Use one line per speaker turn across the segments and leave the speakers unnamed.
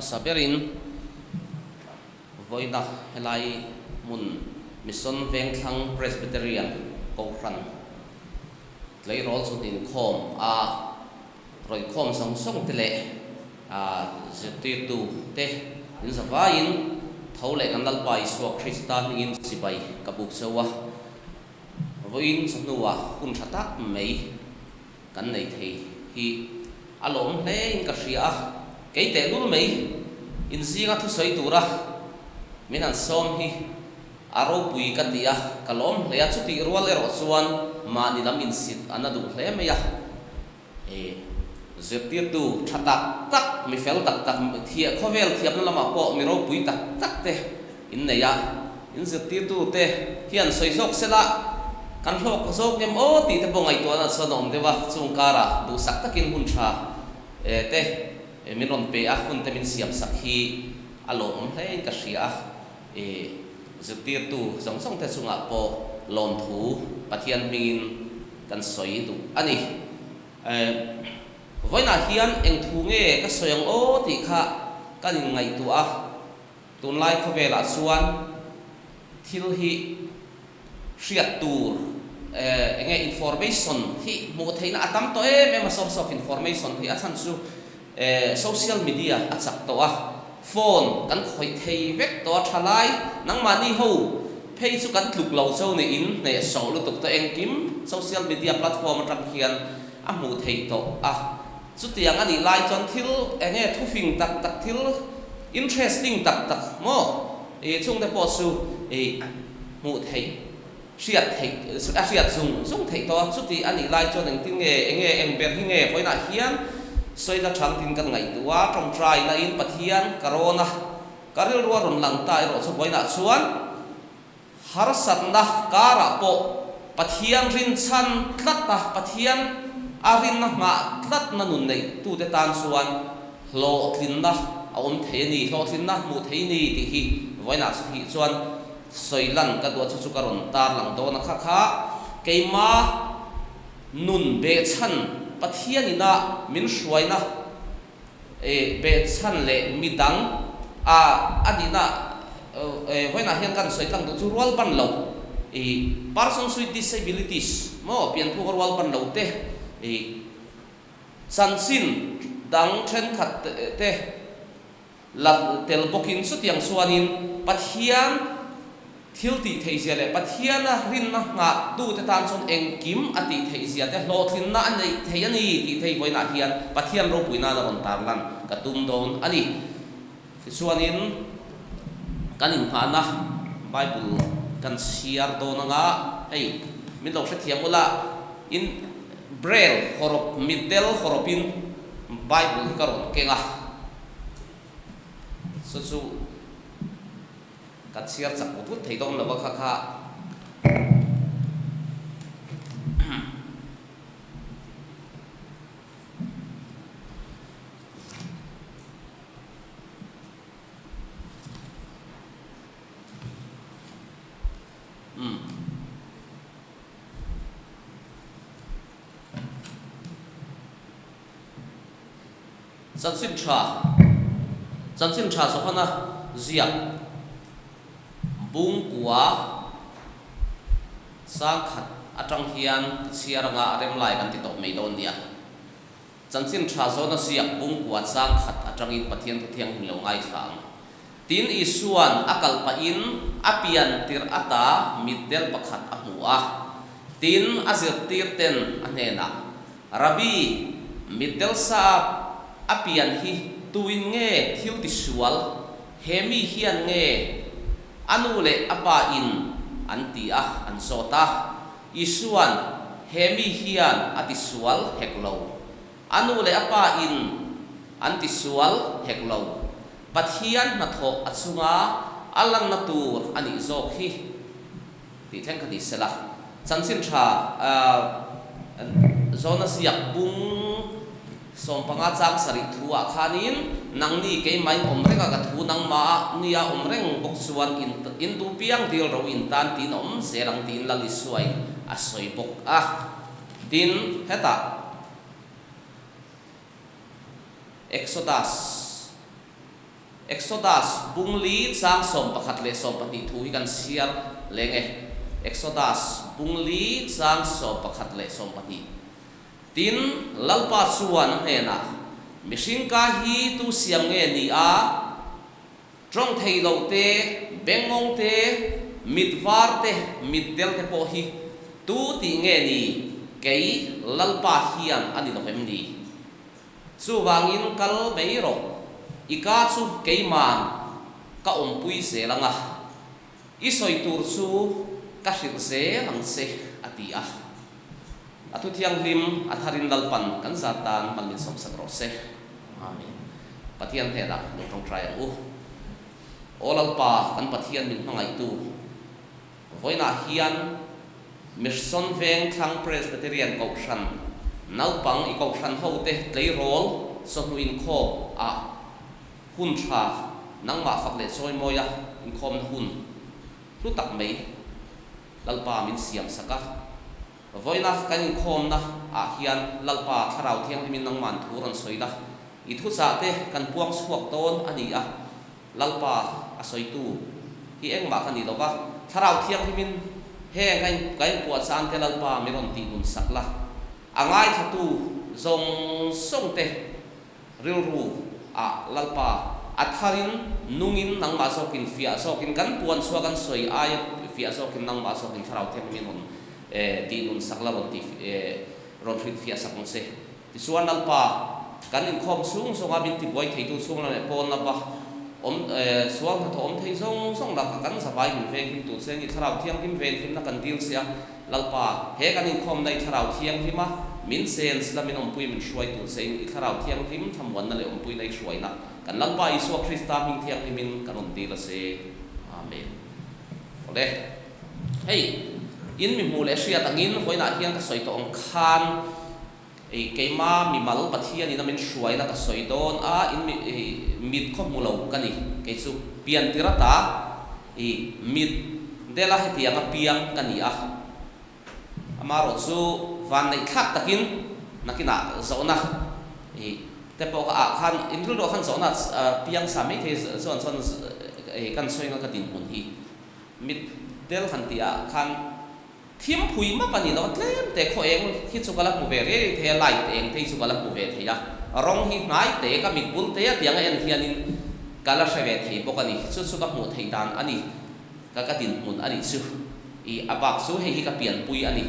Saberin voina helai mun mission veng thang Presbyterian Kokran lấy rol su tin khom rồi khom song song tele zeti tu te in zavain thole kan dal pai so Christa in sibai kabuk sewa voin sonua kun thata mei kan nei thei hi alom hle in ka ria cái tệ luôn mấy in gì ngắt thu sấy tủ ra mình ăn xôm hi aro bùi cái tia kalom lấy chút tì rual ở xuan mà đi làm in xịt anh đã đủ lấy mấy à dẹp tiệt tu chặt tắc mi phèo tắc thiệt khó vel thiệp nó làm mà bỏ mi ro bùi tắc te in này à in dẹp tiệt tu te hiền sấy sọc sẽ là căn lộc sọc em ô tì te bông ngày tuần là sơn ông te va chung cara đủ sắc tắc in hun cha te mình còn pe hun te mình siam sak hi alom hle ka ria zeti tu song song te sunga po lom thu pathian min kan soi tu ani voina hian eng thu nge ka soyang o ti kha kan ngai tu a tun lai kho vela chuan thil hi riat tur enge information hi mo theina atam to em source of information hi achan chu social media achak to a phone kan khoi thei vek to thalai nang mani ho Facebook kan tluk lo chau ne in ne so lu tuk to eng kim social media platform ram hian a mu thei to a chu tiang ani lai chon thil enge thufing tak thil interesting tak mo chung te po su mu thei riat chung thei to chu ti ani lai chon eng ting enge eng ber hi nge poina hian soi la thang tin kan ngai tuwa trong trai na in pathian corona karil ruwa ron lang ta ro chu boina chuan har satna kara po pathian rin chan tlat ta pathian arin na nga tlat na nun nei tu te tan chuan lo tlin na aum the ni lo tlin na mu the ni ti hi boina chu hi chuan soi lan ka do chu karon tar lang do na kha keima nun be chan pathian ina min shruai na be chan le midang adina voina hian kan soitlang du chu rual ban lo persons with disabilities mo pian thu rual ban lo te sansin dang then khat te la tel bokin su tiang suanin pathian thilti theizia le pathiana rin na nga tu te tan chon engkim ati theizia te lo thin na nei theiani ti thei voina hian pathian ro puina la ron tar lan ka tum don ani suanin kanin phana bible kan share do na nga ei min lo se thiam ula in braille horop middle horopin bible karon kenga su kat siar chak put thei dom lawa kha Jansin cha so hana zia bung kwa sang khat atang hian siaranga rem lai kan ti to mei don dia jansin cha so na zia bung kwa sang khat atang in pathian tu thiang lo ngai thang tin isuan akal pa in apian tir ata middel pakhat ahua tin azir tir ten anena rabi middel sa apian hi tuin nge thil ti sual hemi hian nge anu le apa in anti an sota isuan hemi hian ati sual heklo anu le apa in anti sual heklo pathian na tho achunga alang na tur ani zok hi ti theng ka di sela chansin tha zona siak bung som panga chak sari thua khanin nangni ke mai omrenga ka thu nang ma nia omreng boksuan in tu piang dil ro in tan tin serang tin lali suai asoi bok tin heta exodus bungli chang som pakhat le som pati thu hi kan siar lenge exodus bungli chang som pakhat le som pati tin lalpa suan hena mishing ka hi tu siam nge ni trong thei lo te bengong te midwar te middel te po hi tu ti nge ni kei lalpa hian ani lo hem ni chu wangin kal beiro ika chu keiman ka ompui se langa isoi tur chu ka hrir se lang se ati atu thiang lim atharin lalpan kan zatan malmin som sagrose amen pathian thela ni tong trai olalpa kan pathian min mangai tu voina hian mission veng thang presbyterian kokshan naupang i kokshan hote tleirol sonuin kho hun tha nangma fakle choi moya in khom hun lu tak mei lalpa min siam saka voina kanin khom na hian lalpa tharau thiang min nang man thuran soida I thu sa te kan puang suak ton ani lalpa asoitu hi engma kan ni lowa tharau thiang himin he kai puat san te lalpa miron ti nun sakla angai thatu zong song te rilru lalpa atharin nungin nang ma sokin fia sokin kan puan suakan soi ai fia sokin nang ma sokin tharau thiang himin ti nun sakla ron ti ron fia sakon se ti suan lalpa kan in khom sung songa bin ti boy theitu sung la pon na ba suang tha thom thei song la kan sa bai hin veng tu se ni tharau thiang kim ven kim na kan dil sia lalpa he kan in khom dai tharau thiang hima min sen sla min om pui min shwai tu se ni tharau thiang him thamwan na le om pui nai shwai na kan lalpa isu krista min thiang himin kan on dil se amen ole hey in mi mu le sia tangin hoina hiang ka soi to ong khan keima mi mal pathian ina min shwai na ka soi don in mit kho mulo kani ke chu pian tirata mit dela hetia ka piang kani amaro chu van nei thak takin nakina zona te po ka khan in ru do khan zona piang sa me the zon kan soi nga ka tin pun hi mit del khan tia khan thiam phui ma pani lo tlem te kho eng hi chu kala mu ve re the lai te eng the chu kala mu ve the ya rong hi ngai te ka mit bul te ya tiang en hianin kala shave the pokani chu ka mu thei dan ani ka tin pun ani chu I abak su hi ka pian pui ani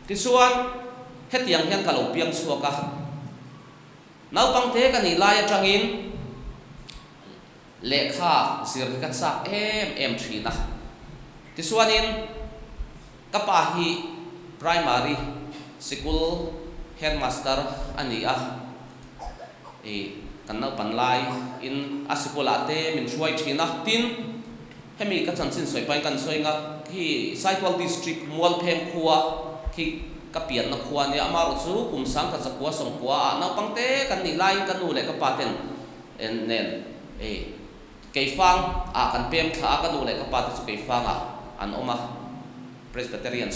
ti suan hetiang hian ka lo piang chuaka nau pang te ka ni lai atangin lekha sir ka sa em thina ti suanin ka pa hi primary school headmaster ani kan nau pan lai in asikola te min suai thina tin hemi ka chanchin soi pai kan soi nga hi Saitwal district mual phem khuwa khi ka pian na khuwa ni amaro chu kum sang ka chakwa som khuwa na pangte kan ni lai kan nu le ka paten en nen keifang kan pem kha ka nu le ka pat chu keifang an oma Presbyterian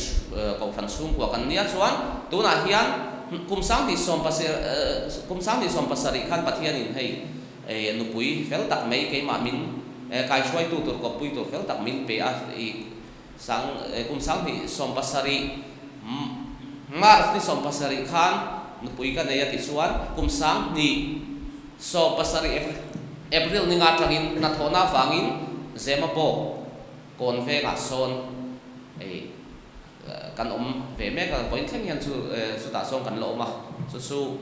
ko phan sum ko kan nia chuan tuna hian kum sang ni som pasari khan pathian in hei nupui fel tak mai ke ma min kai choi tu tur ko pui to fel tak min pe sang kum sang ni som pasari mar ni som pasari khan nupui ka ne ya ti chuan kum sang ni som pasari April ni ngat langin na thona wangin zema po kon ve nga son kan ve me ka point thleng hian chu ta song kan lo ma chu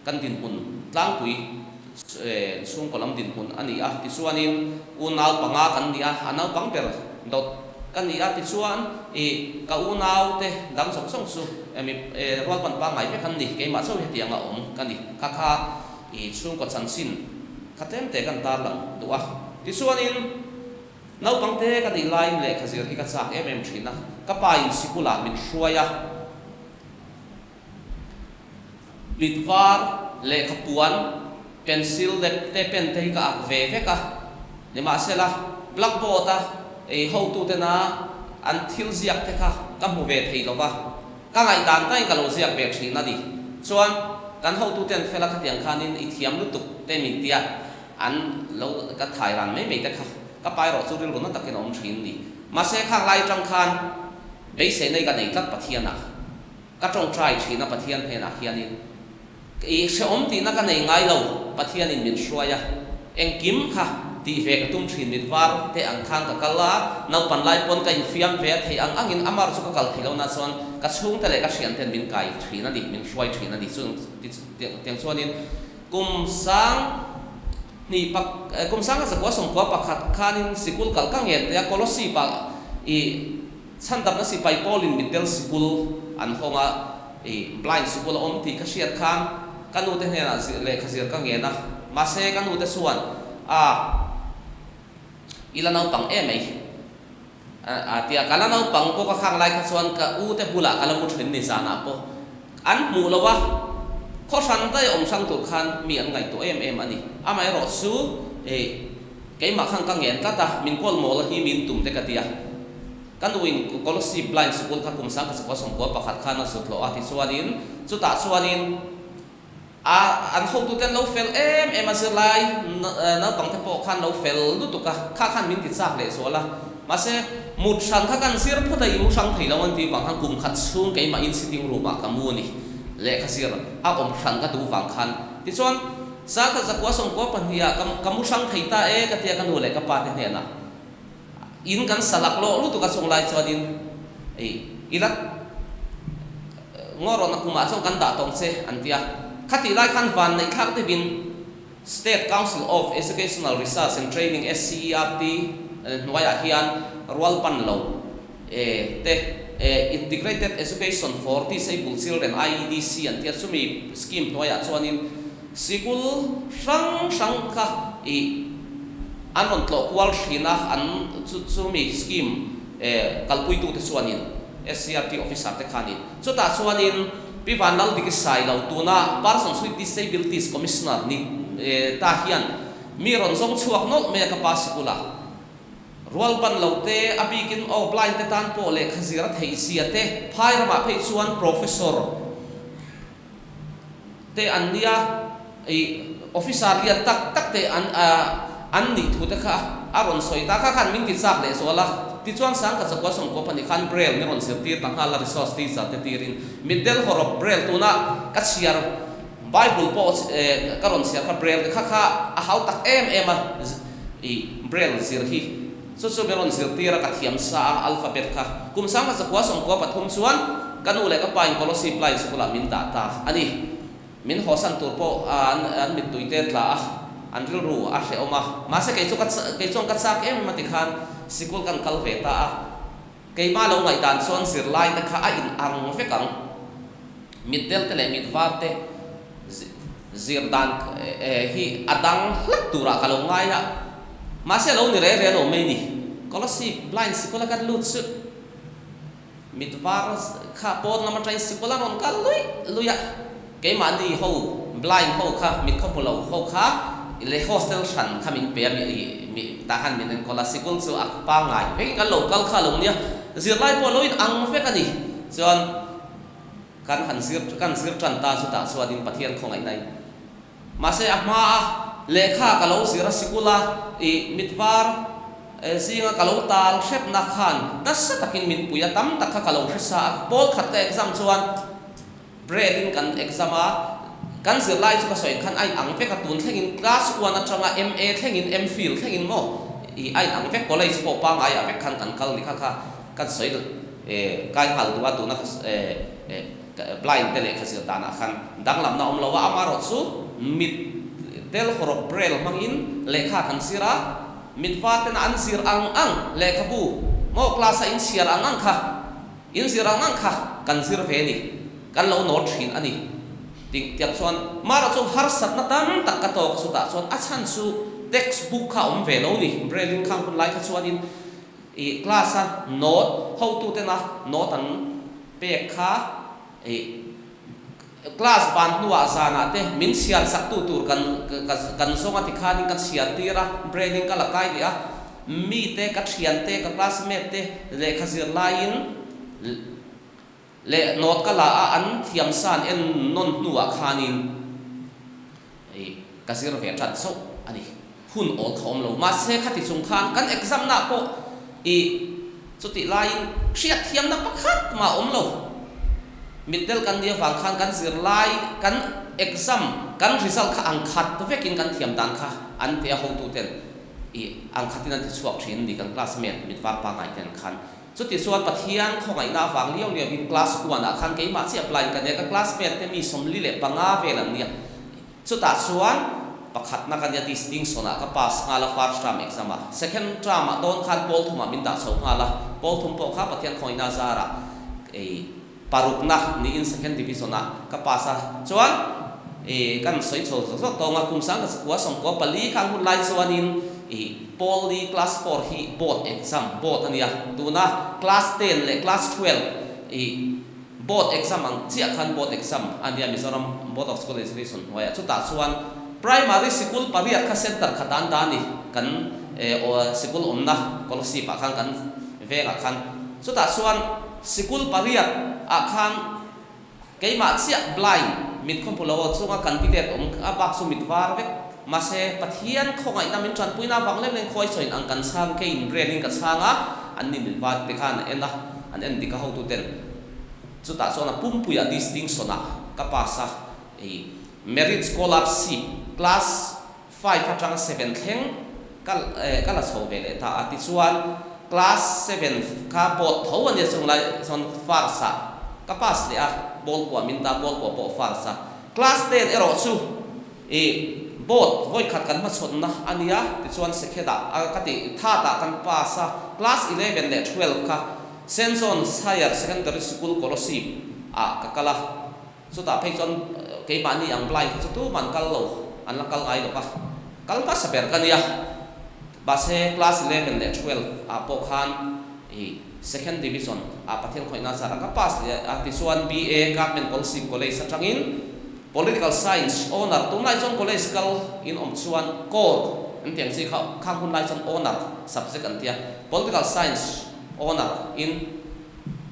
kan din pun tlang pui sung kolam din pun ani ti chuanin unau panga kan dia anau pang ber dot kan ni ti chuan ka unau te dang song su rol pan pa ngai ve kan ni ke ma so he tianga kan ni kha chung ko chansin khatem te kan tar lang duwa ti chuanin nau pang te kan ni line le khazir hi ka chak thina ka pa in sikula min hruaya litvar le khapuan pencil le te pen te ka ak ve ka le ma sela blackboard ho tu te na an thil ziak te ka mu ve thei lo ka ngai dan tai ka lo ziak ve thina di chuan kan ho tu ten fela ka tiang khanin I thiam lu tuk te min tia an lo ka thai ran me te ka pai ro chu ril ro na takin om thin ni ma se khang lai tang khan be se nei ka nei tlak pathiana ka tong trai thina pathian he na hianin se om ti na ka nei ngai lo pathianin min hruaya engkim kha ti ve ka tum thin mit war te ang khang ka kala nau pan lai pon ka in fiam ve thei angin amar chu ka kal thei lo na chuan ka chung te le ka hrian ten min kai thina di min hruai thina di chung tiang chuanin kum sang ni pak kum sang ka sakwa som kwa pakhat khanin sikul kal ka nge ya kolosi pa chan dap na si pai polin middle school an honga blind school om ti ka hriat khan kanu te hena le khazir ka nge na ma se kanu te suan ila nau pang tia kala nau pang ko ka khang lai ka chuan ka u te bula kala mu thin ni sana po an mu lowa kho san tai om sang tu khan mi an ngai to ani amai ro su ke ma khang ka ngen ka ta min kol mo la hi min tum te ka tia kan win kolosi blind school ka kum sang ka sakwa som ko pakhat khan na sutlo ati chuanin chu ta chuanin an ho tu ten lo fel azir lai na pang te po khan lo fel lu tu ka khan min ti chak le so la ma se mut sang kha kan sir phu dai mu sang thei lo an ti wang khan kum khat chung ke ma in sitting room ka mu ni le kha sir om sang ka du wang khan ti chuan sa ka zakwa som ko pan hiya kam mu sang thei ta ka tia kan nu le ka pa te ne na in kan salak lo lu tu ka chung lai chuanin ilat ngoro na kuma chung kan da tong se an tia khati lai khan van nei thak te bin State Council of Educational Research and Training SCERT noya hian rual pan lo Integrated Education for Disabled Children IEDC an tia chumi scheme noya chuanin sikul sang kha anon tlo kwal thina an chumi scheme kalpui tu te chuanin SCRT officer te khani chuta chuanin piwan nal dik sai lo tuna Persons with Disabilities Commissioner ni ta hian mi ron zong chuak not me ka pasikula rual pan lo te abikin blind te tan po le khazira thei sia te phaira ma phei chuan professor te ania officer lian tak te an ni thu te kha aron soi ta kha khan min ti sak le so la ti chuan sang ka chakwa som ko pani khan braille ni ron sir tir tang hala resource ti sa te tirin middle horop braille tu na ka chiar bible po ka ron sia kha braille kha a hau tak em a braille sir hi so beron sir tira ka thiam sa alphabet kha kum sang ka chakwa som ko pathum chuan kanu le ka pain policy line sukula min da ta ani min hosan tur po an mit tuite tla an ril ru a hre oma ma se ke chong ka sak em ma ti khan sikul kan kal ve ta ke ma lo ngai dan son sir lai ta kha a in ang fe kang mit del te le mit var te zir dan hi adang hlak tura ka lo ngai ya ma se lo ni re lo me ni policy line sikula kan lut su mit var kha pon na ma trai sikula ron ka luya cái mà đi hậu blind hậu kha mình không lâu hậu kha le hostel sẵn kha mình bé mình ta han mình còn là school so à ba ngày cái lâu kha lâu nia diệt lại po lối ăn phết cái gì chọn kan han sir trần ta su ta su adin pathian không ai này mà sẽ mà le kha ka lâu sir school la mitvar zinga ka lâu tal khep na khan na sa takin min puya tam ta kha ka lâu sa pol khat exam chuan breading kan exam kan zir lai chu ka soi khan ai ang fe ka tun thlengin class 1 atanga MA thlengin MPhil thlengin mo ai ang fe college po pa ngai a fe khan kan kal ni kha kan soi kai hal duwa tu na blind tele kha zir ta na khan dang lam na om lawa amaro chu mit tel horok braille mangin lekha kan sira mit fa ten an sir ang lekha bu mo class in sir ang kha in sir ang kha kan sir fe ni kan lo no thin ani ting tiap chuan mara chu har sat na tam tak ka to su ta chuan a chan su textbook kha om ve lo ni braille khang kun lai kha chuan in class a note how to te na note an pe kha class ban nuwa zana te min sian sak tu tur kan zonga ti khanin kan sian tira braille ka la kai dia mi te ka thian te ka classmate te le kha zir lain le not kala an thiam san en non nuwa khanin kasir ve chat so ani hun ol khom lo ma se khati chung khan kan exam na ko chuti lain khiat thiam na pakhat ma om lo middle kan dia wang khan kan zir lai kan exam kan result kha ang khat to vekin kan thiam dan kha an te ho tu ten ang khatin an ti chuak thin di kan classmate mit war pa ngai ten khan chút thì suốt bát hiền không ai na vàng liêu liêu in class 1 à khăn cái mà chỉ apply cái này các classmate thì mi som li lệ bằng á về làm nia chút ta suốt bác khát na cái này distinction à các pass ngala first term exam à second term à don khăn bol thuma min ta sâu ngala bol thum po khá bát hiền không ai na zara paruk na ni in second division à các pass à suốt kan soi chol so to nga kum sang ka kwa som ko pali khang hun lai suan in poly class 4 hi board exam board ania tuna class 10 le class 12 board exam ang chia khan board exam ania Mizoram Board of School Education hoya chuta suan primary school pariat kha center khatan dani kan school omna policy pa khan kan ve ka khan chuta suan school pariat a khan keima chia blind mit khom pulo chunga candidate abak su mit war vek mase pathian khongai na min tran puina wangle len khoi soin ang kan sang ke in reading ka sanga an nin wat te khan ena an en dika how to ten chuta sona pumpuya distinction na kapasa merit scholarship class 5 atang 7 theng kala chove ta ati chuan class 7 ka bot tho an ye chung lai son farsa kapas le a bol ko minta bol ko po farsa class 10 ero chu bot voi khat kan ma chon na ania ti chuan sekheda kati tha ta kan pasa class 11 le 12 ka Senson Higher Secondary School Scholarship kakala chuta phei chon ke mani ang blind chu tu man kal lo an la kal ai lo ka kal pa saber kania base class 11 le 12 po khan second division pathian khoina sara ka pass ti chuan BA Government Policy College atangin political science honor tumlai chon college kal in chuan core entiang si kha hun lai chon honor subject antia political science honor in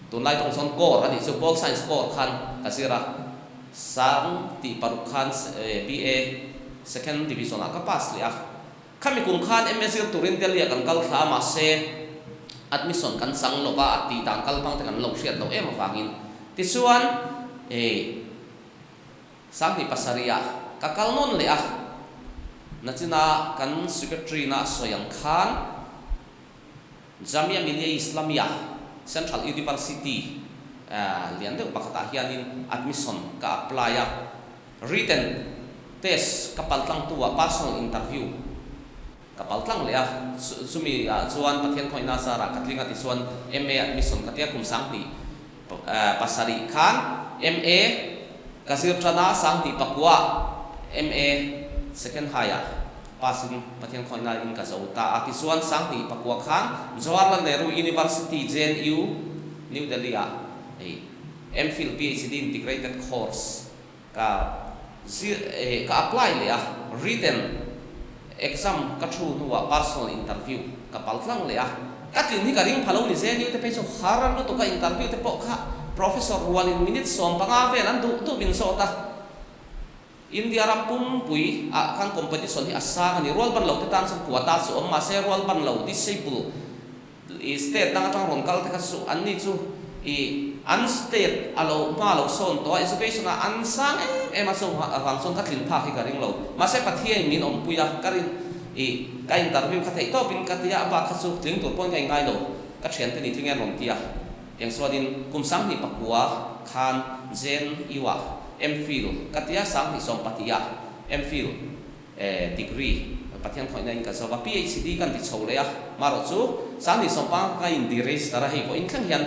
tunlai tong chon core ani so pol science core khan kasira sang ti parukhan BA second division aka pass le a khami kum khan MSc turin delia kan kal thla ma se admission kan sang lo ba ti dang kal pang te kan lo hriat lo em awangin ti chuan sang ti pasaria ka kal non le a nachina kan secretary na soyang khan Jamia Millia Islamia Central University lian de pakata hianin admission ka apply a written test kapal tlang tua personal interview kapal tlang le a sumi chuan pathian khoina sara katlinga ti chuan MA admission katia kum sang ti pasari khan MA kasir trana sang ti pakwa MA second higher passing pathian khoina in ka zauta ati chuan sang ti pakwa khan Jawaharlal Nehru University JNU New Delhi MPhil PhD integrated course ka apply le a written exam ka thu nuwa personal interview ka paltlang le a katin hi ka ring phalo ni JNU te peso haran to ka interview te po kha professor rualin minutes som panga ve lan du bin so ta India rampum pui kan competition hi asa ni rol ban lo te tan sam kuata su ma se rol ban lo disable state tang tang ron kal te ka su anni chu unstate alo ma lo son to education a ansang ma so hang son katlin pha hi ka ring lo ma se pathian min om puya karin ka interview ka thei to bin ka tia ba ka su tling tur pon kai ngai lo ka thian te ni tlinga ron tia yang swadin kum sang ni pakua khan zen iwa MPhil katia sang ni som patia MPhil degree pathian khoina in ka so PhD kan ti chole a maro chu sang ni som pa ka in di race tara hi ko in thang hian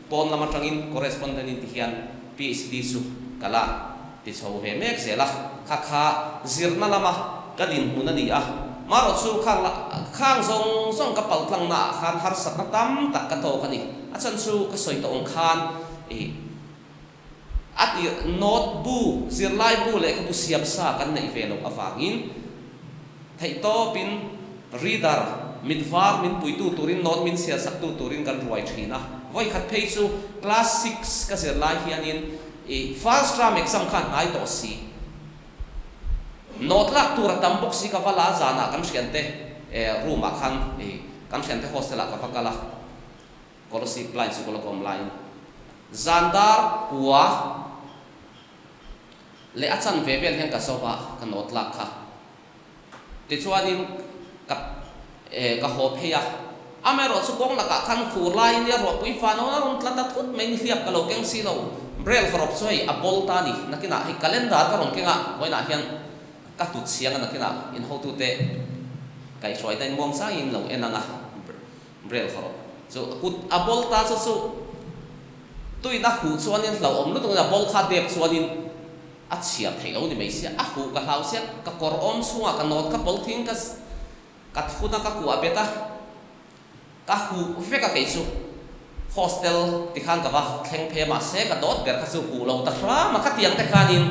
pon lama tangin correspondent in ti hian PhD su kala ti chho ve mek zela kha zirna lama kadin hunani a maro chu khang zong ka pal tlang na khan har sak na tam tak ka to kani achan chu ka soi to ong khan at not bu zirlai bu le ka bu siam sa kan nei velo awangin thei to pin reader midvar min puitu turin not min sia sak tu turin kan ruai thina voi khat phei chu class 6 ka zirlai hianin first term exam khan ai to si not lak tur tam box si ka wala zana kan hriante room a khan kan hriante hostel a ka fakala scholarship line scholarship line zandar puwa le achan vevel hen ka sowa ka not lak kha ti chuanin ka ho pheya amero chu kong la ka khan fur lai ni ro pui fa no ron tla ta thut mai ni hliap ka lo keng si lo brel khrop choi a bol ta ni nakina hi calendar ka ron kenga hoina hian ka tut siang nakina in ho tu te kai choi dai mong sa in lo enanga brel khrop so kut a bol ta chu tui na hu chuanin lo om lu tu na bol kha dep chuanin a chiap thei lo ni mai sia a hu ka hlau sia ka kor om sunga ka not ka pol thing ka thuna ka ku apeta ka hu ve ka ke chu hostel ti khan ka ba thleng phe ma se ka dot ber ka chu hu lo ta hra ma ka tiang te khanin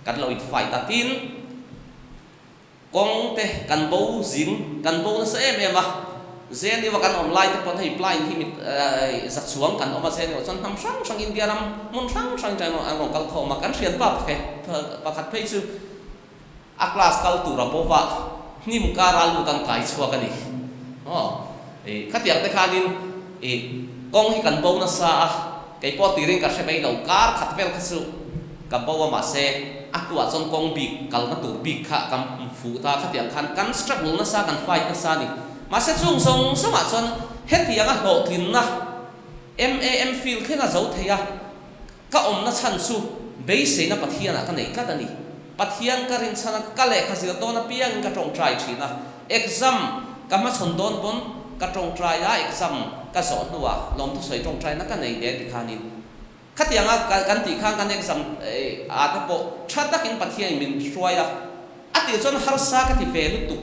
kan lo it fight ta tin kong te kan bo zing kan bo na se em ma zen ni wa kan online te pon hei blind hi mit zat chuang kan oma zen chon ham sang India ram mun sang jang an rong kal kho ma kan rian pa khat phei chu a class kal tu ra bowa nim ka ral lu kan kai chua kan ni khatiak te khanin kong hi kan bo na sa kai po ti ring ka se bei lo kar khat vel khasu ka bo ma se akwa chon kong bi kal na tur bi kha kam fu ta khatiak khan kan struggle na sa kan fight na sa ni ma se chung song sama chon heti anga ho tin na MPhil khena zo theya ka om na chan chu be se na pathian ka nei ka tani pathian ka rin chana ka le kha sil to na piang ka tong try thina exam ka ma chon don bon ka tong try ya exam ka so nuwa lom to soi tong try na ka nei de ti khanin khatianga kan ti khang kan exam a ta po thata kin pathian min shwaya ati chon har sa ka ti fe lu tu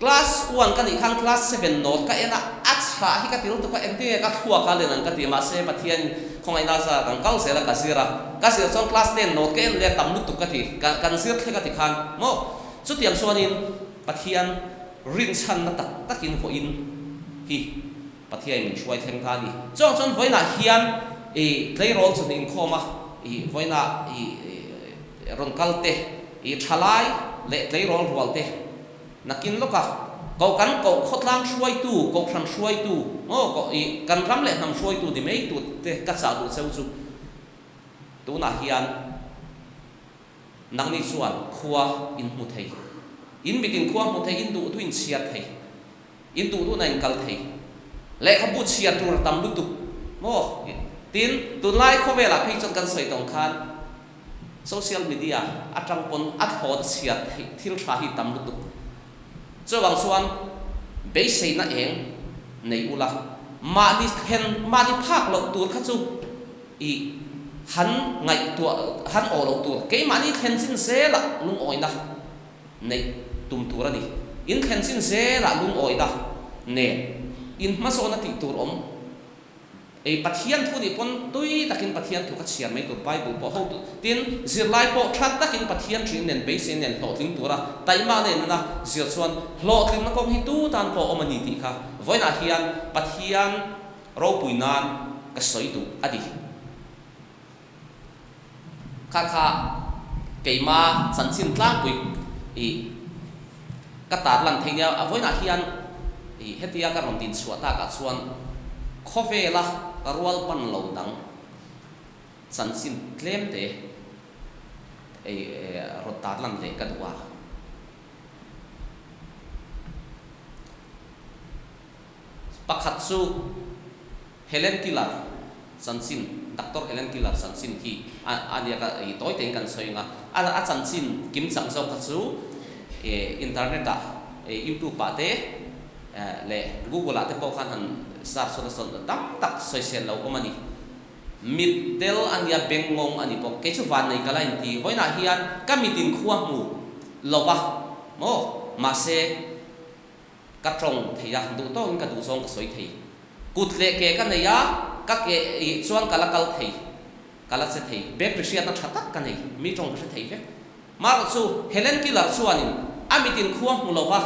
class 1 kan ikhang class 7 not ka ena acha hi ka til to ka ente ka thua ka le nan ka ti ma se pathian khongai na sa kan kal se la ka sira chon class 10 not ka en le tam lu tu ka ti kan sir the ka ti khan mo chu tiam suanin pathian rin chan na tak takin fo in hi pathian min shwai theng tha ni chon voina hian play role chu ning khoma i voina i ron kalte i thalai le tlei rol rualte nakin loka ko kan ko khotlang shuai tu ko khan shuai tu ko i kan ram le nam shuai tu di mei tu te ka sa du cheu chu tu na hian nang ni chuan khuwa in mu thei in bitin khuwa mu thei in du tu in chiat thei in du tu na in kal thei le kha bu chiat tu tam lu tu mo tin tu lai kho ve la phi chon kan soi tong khan social media atang pon at hot chiat thei thil tha hi tam lu tu cho wang chuan be sei na eng nei ula ma ni phak lo tur kha chu i hắn ngày tuổi hắn ở lâu tuổi cái mà đi khen xin xe là lung ỏi na này tum tuổi đi in khen xin xe là lung ỏi na nè in mà số na ti tuổi om ấy bắt hiền thu đi pon tuy ta kinh bắt hiền thu các xiên mấy tuổi Bible bỏ hậu tin diệt lại bỏ thắt ta kinh bắt hiền chỉ nền base xin nền lọt linh tuổi ra tại mà nền na diệt xuân lọt linh nó công hi tu tan bỏ om anh đi kha với na hiền bắt hiền rau bùi nan cái sợi tu adi kha cái mà sản sinh lang bụi ý các tạt lần thấy nhau với nãy hiền ý hết tiệt các lòng tin suốt ta cả xuân khó về là các rual pan lâu đắng sản sinh claim thế ý rồi tạt lần thấy cái đó bác hạt su Helen Keller sản sinh Dr. Helen Keller sản sinh khi anh cái tối tiếng cần soi nga anh sản sinh kim sang sau các số internet đã YouTube bạn thế le Google đã bao khăn search solution tắm tắc social lâu của mình middle anh ya beng ngong anh bọc cái số van này cái là gì với na hiền các meeting khoa mù lâu va mo mà se các trong thì ya đủ to cái đủ song soi thì cút lệ cái này ya các cái chuan cả là cal thầy cả là sẽ thầy bé bữa nó chặt tắt cái này mi trong sẽ thầy phép mà rồi su Helen Keller chuan in amitin khuang mu lova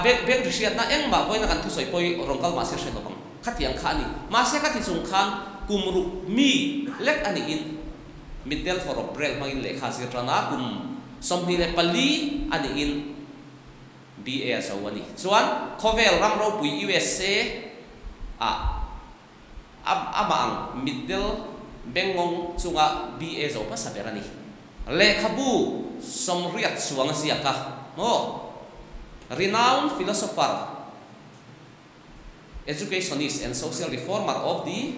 bé bữa nó em mà với nó cần thu soi poi rong cal mà sẽ lo bằng khát tiếng khát ni mà sẽ khát thì sung khan kumru mi lek ani in middle for a brel mangin le kha sir rana kum somni le pali ani in BA so ani chuan khovel ram ro pui USA amang middle bengong chunga BA zo pa saberani le khabu somriat suang siaka mo renowned philosopher educationist and social reformer of the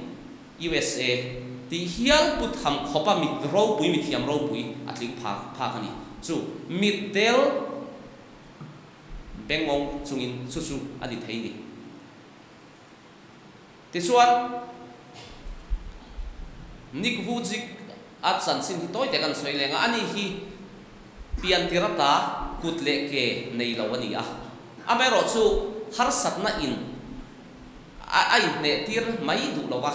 USA ti hial put ham khopa mit ro pui mit hiam ro pui atling pha kani chu middle bengong chungin su adi theini ti chuan Nick Vujicic at san sin hi toy te kan soi lenga ani hi pian tirata kutle ke nei lawani a amero chu har satna in ai ne tir mai du lawa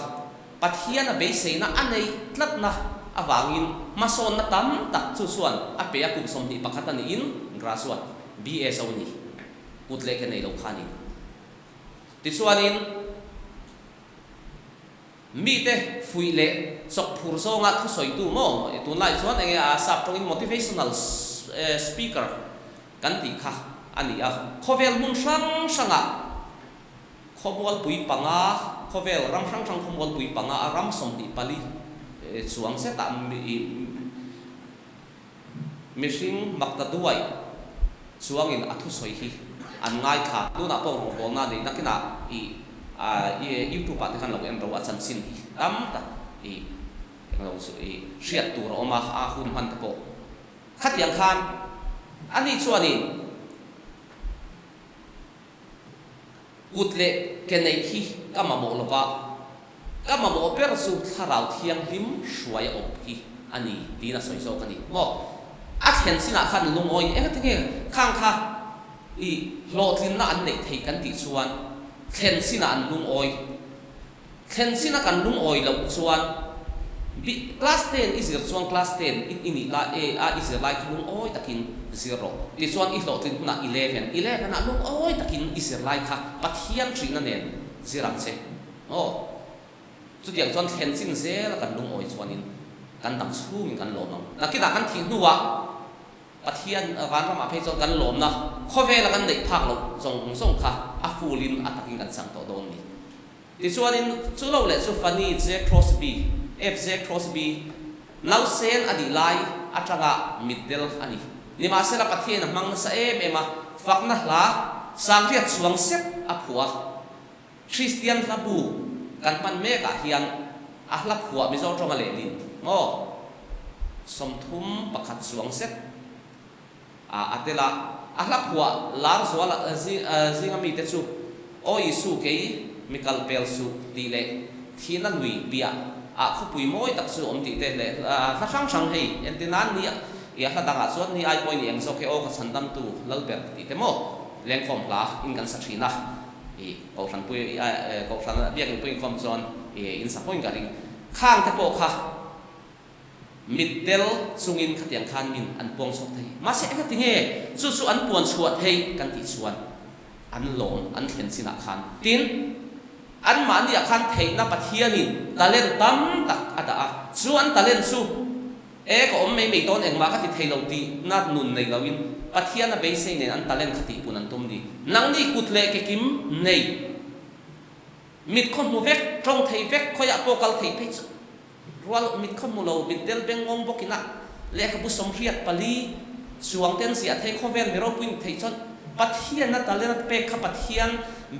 pathian a be seina anei tlatna awangin mason na tam tak chu suan a pe a kum som ni pakhatani in graswat BS awni kutle ke nei lo khani ti chuanin mi te fui le sok phur so nga thu soi tu mo tu lai chuan enge a sap tong in motivational speaker kan ti kha ani a khovel mun sanga khobol pui panga khovel ram sang khobol pui panga aram som ti pali chuang se ta mishing makta duai chuang in athu soi hi an ngai kha tu na po ro na ni nakina YouTube bạn thì khăn lòng em đâu ăn sẵn xin lắm ta thì lâu sự siết tù rồi mà hun hoàn tập bộ khát tiếng khan anh đi chua đi út lệ cái này khi các mà bộ là vợ các mà bộ biết sự thà rào thiêng lim xoay ốp khi anh đi tí là xoay sâu cái này mò ác hiện xin là khăn lung oi em cái nghe khang kha ý lọt lên là anh này thấy cái tí chuan khen xin an lung oi khen xin kan lung oi lo chuan class 10 is your chuan class 10 in la is like lung oi takin 0 li chuan i lo tin na 11 na lung oi takin is like kha pathian three na nen zirang che chu tiang chuan khen xin se la kan lung oi chuan in kan dang chung kan lom na nakida kan thi nuwa pathian van rama phei chon kan lom na khove la kan nei phak lo zong kha a fulin ataking kan sang to don ni ti chuanin chu lo le chu fani J Crosby FJ Crosby nau sen adi lai atanga middle ani ni ma se la pathian mang sa ema fakna hla sang riat chuang sep a phua Christian labu kan man me ka hian a hla phua mi zo tong le lin mo som thum pakhat chuang sep atela a hla phua lar zwala zinga mi te chu o isu ke mikal pel su ti le thina lui bia a khupui moi tak su om ti te le kha sang hei entinan ni ya kha danga chuan ni ai point eng so ke o ka sandam tu lalber ti te mo leng khom la in kan sa thina ko san pui ko san bia kin pui khom chon in sa point ka ring khang te po kha middle sungin khatiang khan min an pong sok thei ma se ka tinge chu an puan chuat hei kan ti chuan an lom an thlen sina khan tin an mani akhan theina pathianin talent tam tak ada chu an talent su ko om mei ton eng ma ka ti theilo ti na nun nei lawin pathiana be sei ne an talent khati pun an tum ni nang ni kutle ke kim nei mit khom mu vek trong thei vek khoya pokal thei pe chu rual mit khom mu lo mit del beng ngong bokina le ka bu som riat pali chuang ten sia thei khovel mi ro puin thei chon pathiana talent pe kha pathian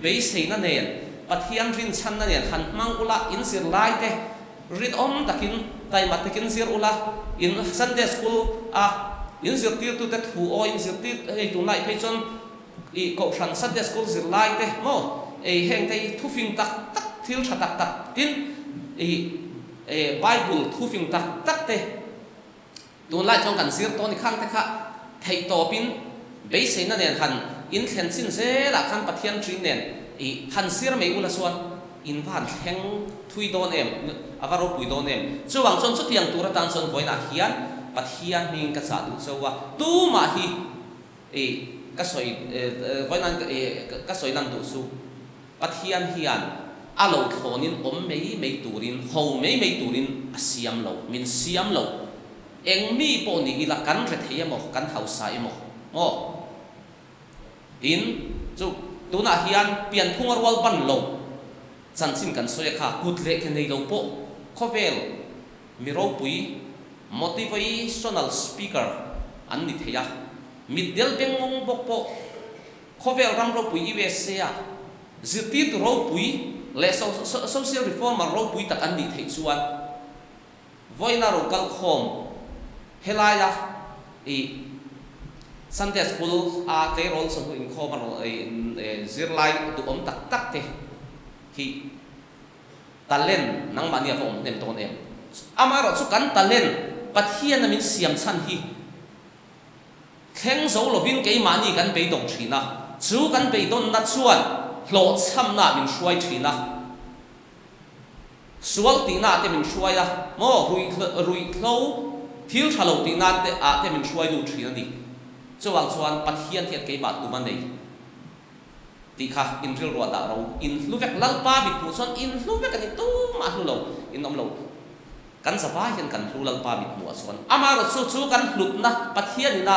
be sei na nen pathian rin chan na nen han mang ula in sir lai te rin om takin tai mat takin sir ula in Sunday school in sir tir tu te thu o in sir tir ei tu nai pe chon I ko ran Sunday school sir lai te mo ei heng te thu fing tak thil tha tak tin Bible thu fing tak te tu lai chong kan sir to ni khang te kha thei to pin be sei na nen han in thlen sin se la khan pathian trin nen han sir mei ula suan in van heng thui don em avaro pui don em chuwang chon chu tiang tura tan chon voina hian pathian ning ka sa du chowa tu ma hi ka soi voina ka soi nan du su pathian hian alo thonin om mei turin ho mei turin asiam lo min siam lo eng mi po ni ila kan re thei mo kan hausa mo in chu tuna hian pian phungar wal ban lo chan sin kan soya kha kut le ke nei lo po khovel miro pui motivational speaker an ni theya middle bengong bok po khovel ram ro pui USA ziti tu ro pui le social reform ro pui tak an ni thei chuan voina ro kal khom helaya Sunday school te rol so in khoma zirlai tu om tak te hi talent nang mania ko om nem ton em amaro chu kan talent pathian min siam chan hi kheng zo lovin ke mani kan be dong thina chu kan be don na chuan hlo cham na min hruai thina sual ti na te min hruai mo rui hlo thil thalo ti na te min hruai lu thina ni chuwang chuan pathian thiat ke ba tu man nei ti kha in ril ro da ro in luvek lalpa bi pu chon in luvek ani tu ma hlu lo in om lo kan sa ba hian kan hlu lalpa bi pu chon ama ro chu kan hlut na pathian na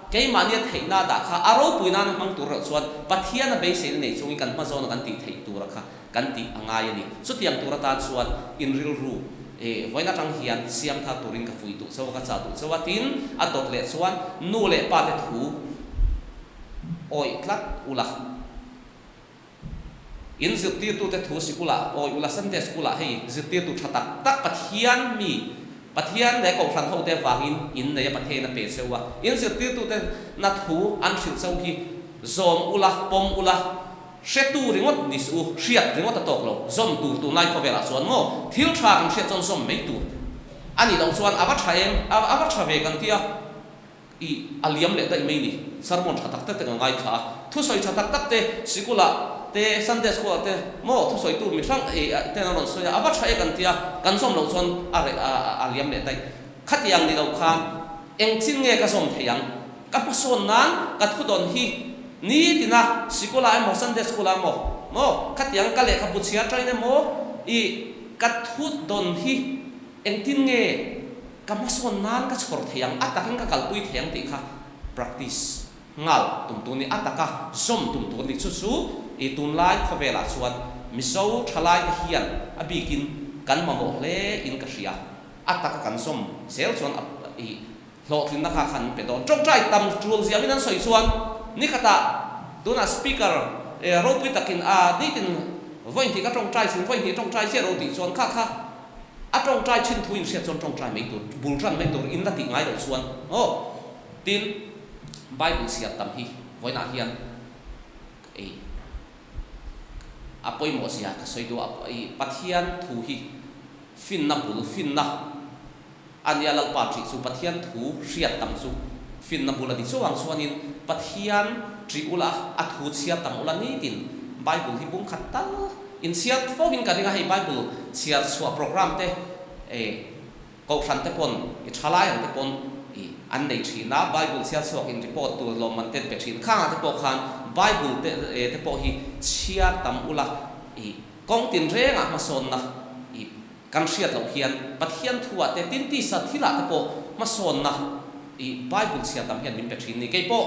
ke mania theina da kha aro puina mang tur ro chuan pathian be se nei chung kan ma zon kan ti thei tu ra kha kan ti angai ani chu tiang tur ta chuan in ril ru voina tang hian siam tha turin ka fui tu so ka cha tu so watin atot le chuan nu le pa te thu oi klat ula in zirtir tu te thu sikula oi ula Sunday skula hei zirtir tu thatak tak pathian le ko thang ho te wangin in ne pathe na pe sewa in zirtir tu te na thu an thil chau hi zom ula pom ula shetu ringot nisu hriat ringot tok lo zom tu nai ko vela chuan mo thil tha kan hriat chon som mei tu ani long chuan awa thave kan tia aliam le dai mei ni sarmon thatak te ngai kha thu soi thatak te sikula te Sunday school te mo thu soi tu mi thang te na ron soya awa thae kan tia kan som lo chon aliam le dai khatiang ni lo kha eng chin nge ka som theyang ka pason nan ka thu don hi ni tina sikula mo Sunday school mo khatiang ka le kha buchia trai ne mo ka thu don hi eng tin nge kamason nan ka chhor theyang atakin ka kalpui theyang ti kha practice ngal tum tu ni ataka som tum tu ni chu tun lai khavela chuan miso thalai ka hian abikin kan mamo hle in ka ria ataka kan som sel chuan i lo thin na kha khan pe don trong trai tam chul ziamin an soi chuan ni kata tuna speaker ro pui takin a ni tin voin thi ka trong trai sin voin thi trong trai se ro ti chuan kha a trong trai chin thuin se chuan trong trai mai tur bul ran mai tur in la ti ngai ro chuan tin Bible siat tam hi voina hian apoi mo sia ka soido pathian thu hi fin na bul fin na ania lal pa chi chu pathian thu siat tam chu fin na bul ani chuang chuanin pathian tri ula athu siat tam ula ni tin Bible hi bung khat tal in siat fogin ka ringa hi Bible siat chua program te ko khan te pon i thalai an te pon an nei thina Bible siat chuak in report tu lo man te pe thin khang te po khan Bible te po hi chia tam ula kong tin renga ma son na kan siat lo hian pathian thua te tin ti sa thila te po ma son na Bible siat tam hian min pe thin ni ke po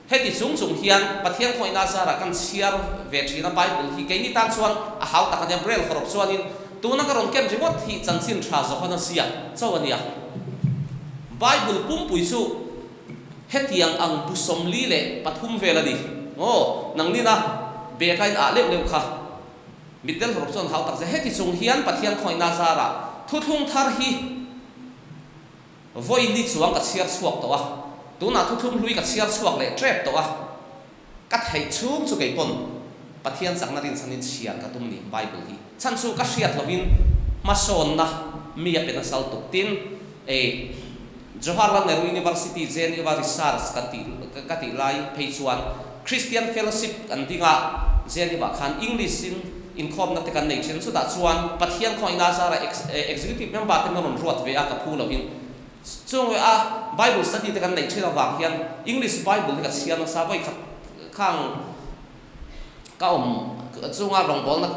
heti chung hian pathian khoi na zara kan siar ve thina Bible hi ke ni tan chuan a hau ta kan brel khorop chuanin tuna ka ron ken remote hi chanchin tha zo hana sia chawania Bible pum pui chu hetiang ang busom li le pathum vela di nang ni na be kain a le kha mitel rop chon hau tak ze heti chung hian pathian khoi na zara thu thung thar hi voi ni chuang ka chiar chuak to a tuna thu thum lui ka chiar chuak le trap to a ka thei chung chu ke pon pathian sakna rin sanin chiar ka tum ni Bible hi chan chu ka hriat lovin ma son na mi a pena sal tuk tin Jawaharlal Nehru University Geneva Research kati lai phei chuan Christian Fellowship kan dinga Geneva khan English in khom na te kan nei chen chu da chuan pathian khoi na zara executive member te non ruat ve a ka phu lovin chung a Bible study te kan nei thila wang hian English Bible ka sian sa voi khang ka chunga rong bol na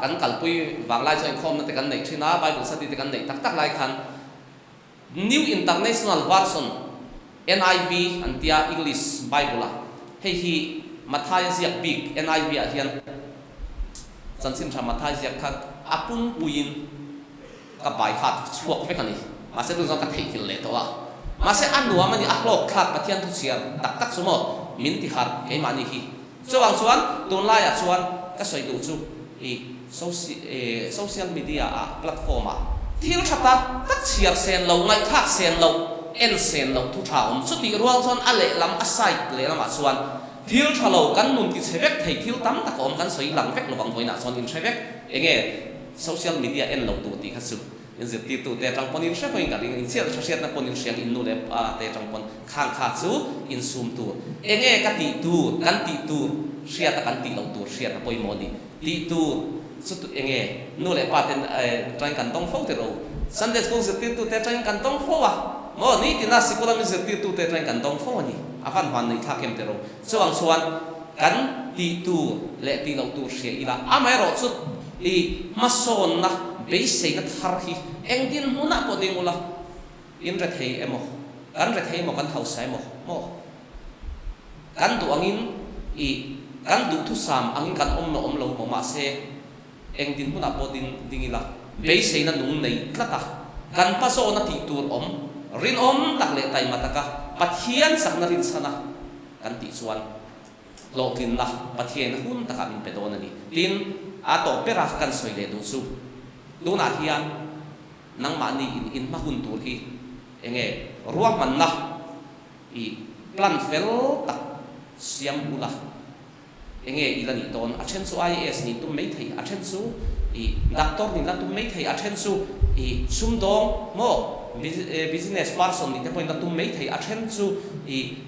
kan kalpui wang lai choi khom na te kan nei thina Bible study te kan nei tak lai khan New International Version NIV antia English Bible hei hi Matthias yak big NIV a hian chansin tha Matthias yak kha apun puin ka bai khat chuak ve kani ma se dun ka thei thil le to a ma se anuam ani a hlok khat pathian thu chiar tak sumo min ti har ke mani hi chuang chuan tun lai a chuan ka soi du chu social media a platform a thil thata tak chiar sen lo ngai thak sen lo en sen lo thu tha chu ti ruang chon a le lam a site le lama chuan thil thalo kan nun ti chevek thei thil tam tak om kan soi lang vek lo bang voina chon in chevek enge social media en lo tu ti khasu in zit ti tu te tang ponin she voin ka ring in chial thasiat na ponin siang in nu le te tang pon khang kha chu in sum tu enge ka ti tu kan ti tu sia ta kan ti lo tu sia ta poi moni ti tu su tu enge nu le pa ten train kan tong fo te ro Sunday school zit ti tu te train kan tong fo wa mo ni ti na sikula mi zit ti tu te train kan tong fo ni avan wan nei tha kem te ro chuang chuan kan ti tu le ti lo tu sia ila amai ro chu mason na be sei na thar hi eng din huna po ding ula in re thei emo kan re thei mo kan hau sai mo kan du angin kan du thu sam angin kan om lo mo ma se eng din huna po ding ila be sei na nung nei tlata kan paso na ti tur om rin om tak le tai mataka pathian sak na rin sana kan ti chuan lokin la pathian hun taka min pedon ani tin ato pera kan soi le du chu duna hian nang mani in mahun tur hi enge ruam man na plan fel tak siam ula enge ilani don a chen chu IAS ni tum mei thei a chen chu doctor ni la tum mei thei a chen chu sum dong mo business person ni te point tum mei thei a chen chu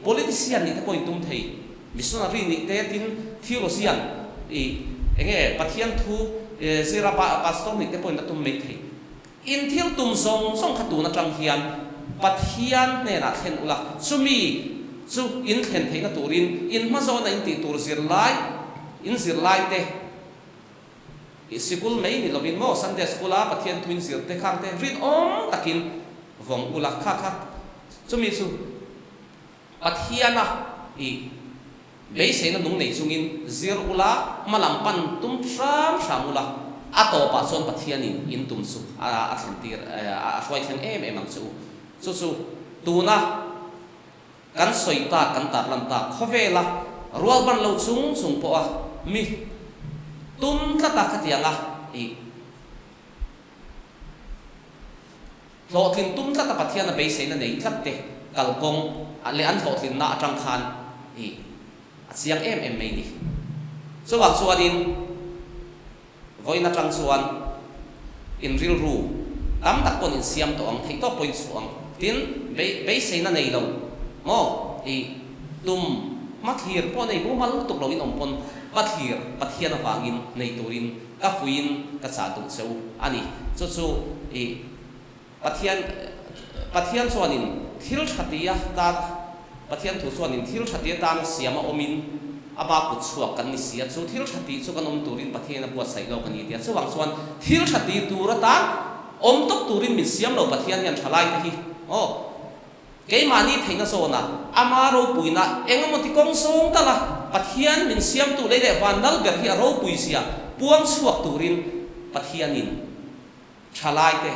politician ni te point tum thei missionary ni te tin theologian enge pathian thu zira pastor ni te point tum mei thei in thil tum song khatu na tang hian pathian ne na khen ula sumi chu in khen thei na turin in ma zo na in ti tur zir lai te school mei ni lovin mo Sunday school a pathian twin zir te khang te rin om takin vòng u lạc khác khác chúng mình su pathiana bây giờ nó nung này chung in zero ula mà làm pan tum sam ula ato pa son pathian in tum su a sentir a xoay thang em ang su tu na kan soi ta kan tar lam ta khovela rual ban lo sung po a mi tum ta khatianga lo tin tum ta pathian na bây giờ na nei tlat te kalkong le an lo tin na atang khan siang em mai ni so wang suanin voina tang suan in real ru tam tak kon in siam to ang thei to point suang tin be sei na nei lo mo tum mathir po nei bu mal tuk lo in ompon pathir pathian awangin nei turin ka fuin ka cha tu cheu ani chu pathian suanin thil thatia ta pathian thu chuan in thil thati tan siama omin aba ku chuak kan ni sia chu thil thati chu kan om turin pathian a buat sai lo kan ni tia chu wang chuan thil thati tura ta om tok turin min siam lo pathian yan thalai ta hi ke mani theina so na ama ro puina engamoti kong song ta la pathian min siam tu le van dal ber hi ro pui sia puang chuak turin pathianin thalai te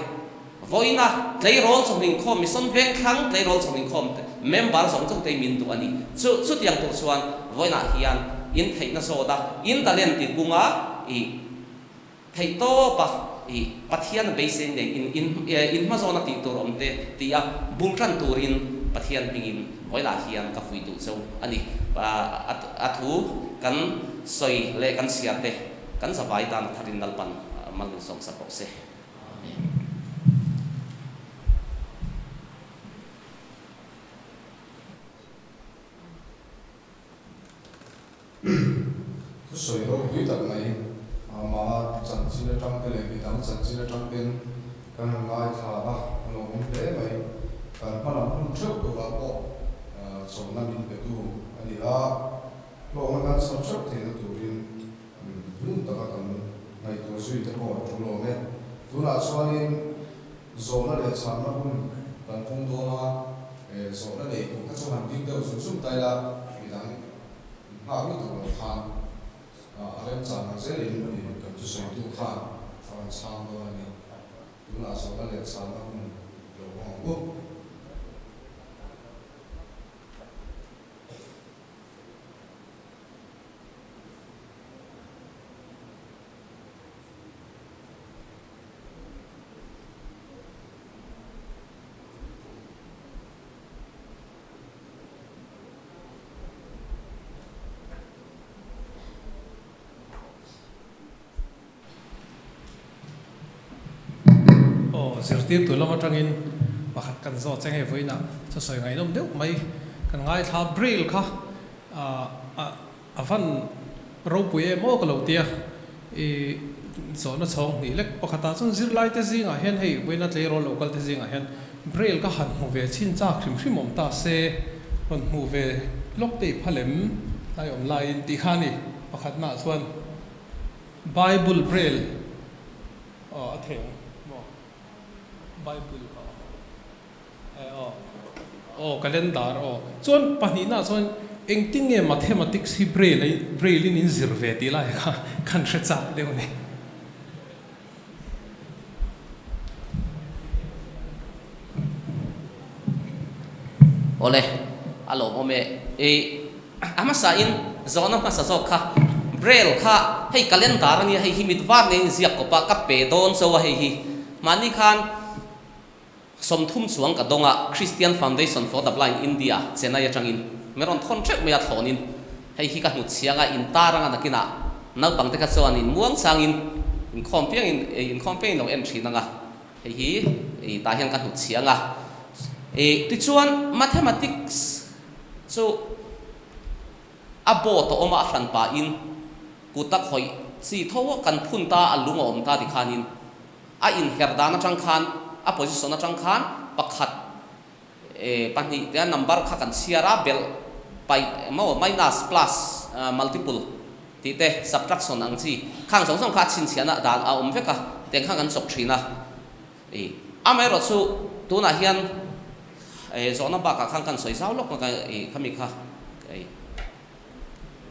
voina tlei rol som ring khom mi son veng khang tlei rol som ring khom member som chung te min tu ani chu tiang tu chuan voina hian in theina so da in talent ti bunga thei to pa pathian basin ne in ma zona ti tur om te ti a bungran turin pathian pingin voina hian ka fui tu chu ani pa athu kan soi le kan siar te kan savai dan tharin nalpan mal som sa se
soi ro hui tak mai ma chan chi na tang te le bi dam chan chi na tang pen kan ngai tha ba no mun te mai kan pa lam phun chok to ba ko so na min pe tu ani a lo ma kan so chok te na tu rin dun ta ka kan ngai to sui te ko tu lo me tu na chuanin zo na le chan na hun kan phung do na zo na le ko ka chu han ding deuh sum tai la bi dang ha mi tu lo kha alam chan se rin ni kan tu soi tu kha awan chang do ani tu na so na le chan na hun lo hong bu
zirtir tu lama tangin pakhat kan zo cheng he voina chu soi ngai nom deuh mai kan ngai tha braille kha avan ro pui mo ka lo tia zo na chong ni lek pakhata chun zir lai te zinga hen hei voina tle ro local te zinga hen braille ka han hu ve chin cha khrim khrim om ta se hon hu ve lok te phalem lai om lai ti khani pakhat na chuan bible braille theng Bible calendar chuan pahnih na chuan engtin nge mathematics hi braille in zir ve ti lai kha kan hre cha deuh ni
ole alo ome ama sa in zona ma sa zo kha braille kha hei calendar ni hei hi mitwar ne ziak ko pa ka pe don so wa hei hi mani khan som thum chuang ka donga Christian Foundation for the Blind India chena ya changin meron thon trek me a thonin hei hi ka hmu chianga in taranga nakina nau pangte ka chuanin muang changin in campaign no entry nanga hei hi ta hian ka hmu chianga ti chuan mathematics chu abo to oma hran pa in kutak hoi chi thowa kan phun ta alunga om ta ti khanin a in herdana chang khan a position na chang khan pakhat pani te number kha kan siara bel pai mo minus plus multiple ti te subtraction ang chi khang song song kha chin chiana dan a om veka teng khang kan sok thina a mai ro chu tu na hian zona ba ka khang kan soi zau lok ka khami kha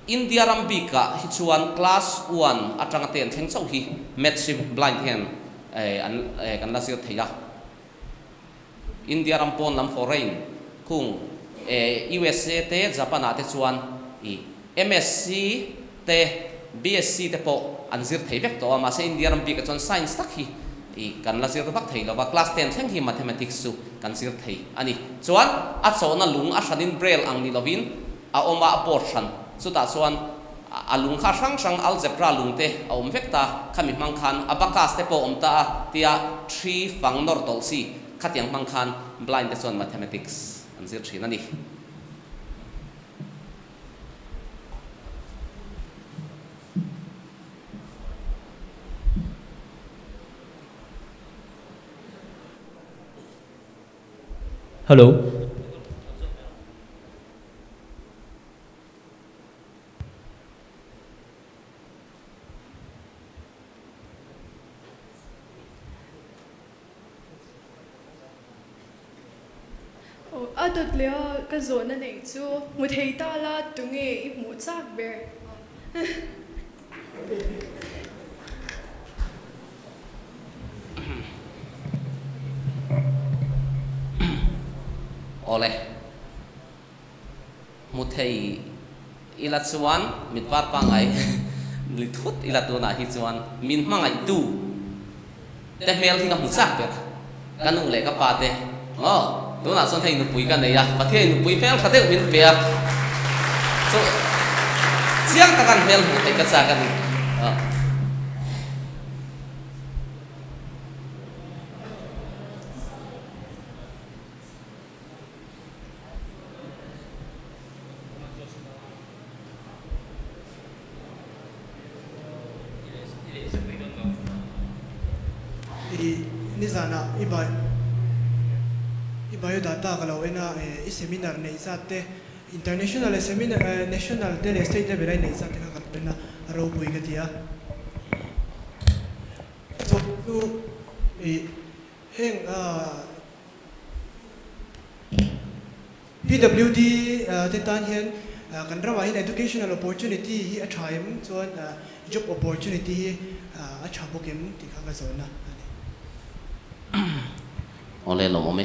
India Rambika hi chuan class 1 atanga ten theng chau hi massive blind hen kan la sir theya India Rampon lam foreign kung USA te Japan ate chuan MSc te BSc te po an zir thei vek to ma se India Rambika chuan science tak hi kan la sir tak thei lo ba class 10 theng hi mathematics su kan sir thei ani chuan a chona lung a shanin braille ang ni lovin a oma a portion chu ta chuan alung kha sang algebra lungte a om vekta khami mang khan abacus te po om ta tia 3 fang nor tol si khatiang mang khan blind te chuan mathematics an zir thin ani
Hello.
Adot leo ka zona nei chu mu thei ta la tunge I mu chak ber
ole mu thei ila chuan mit par pa ngai li thut ila tu na hi chuan min mangai tu te mel thi na mu chak ber kanung le ka pa te tu na son thei nu pui kan nei ya pa thei nu pui fel khate min pe so chiang ta kan mel mu te ka cha kan
Nizana ibayo data kalau ena seminar nei sate international seminar national del state level nei sate ka kalpena aro bui ka dia so tu heng PWD tetan hian kan rawa in educational opportunity hi a thaim chuan job opportunity hi a thabokem ti kha ka zona
ole lo me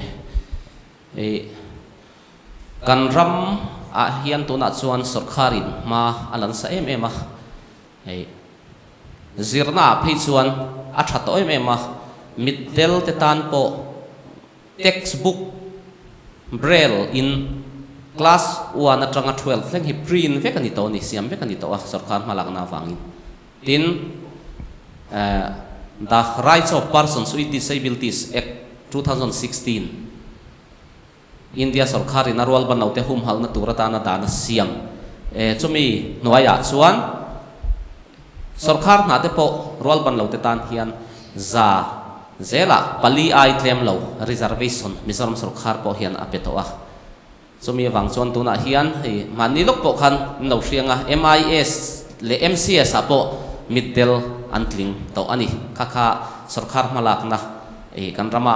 kan ram a hian tu na chuan sarkarin ma alan sa em a zirna phei chuan a that oi me ma middle te tan po textbook braille in class 1 atanga 12 leng hi print vek ani to ni siam vek ani to a sarkar malak na wangin tin the Rights of Persons with Disabilities Act 2016 India sarkar in arwal ban naute hum hal na turata na dana siam chumi noya chuan sarkar na te po rwal ban laute tan hian za zela pali ai claim lo reservation mizoram sarkar po hian apeto a chumi wang chuan tuna hian manilok po khan no hrianga MIS le MCS apo middle antling to ani kaka sarkar malak na kan rama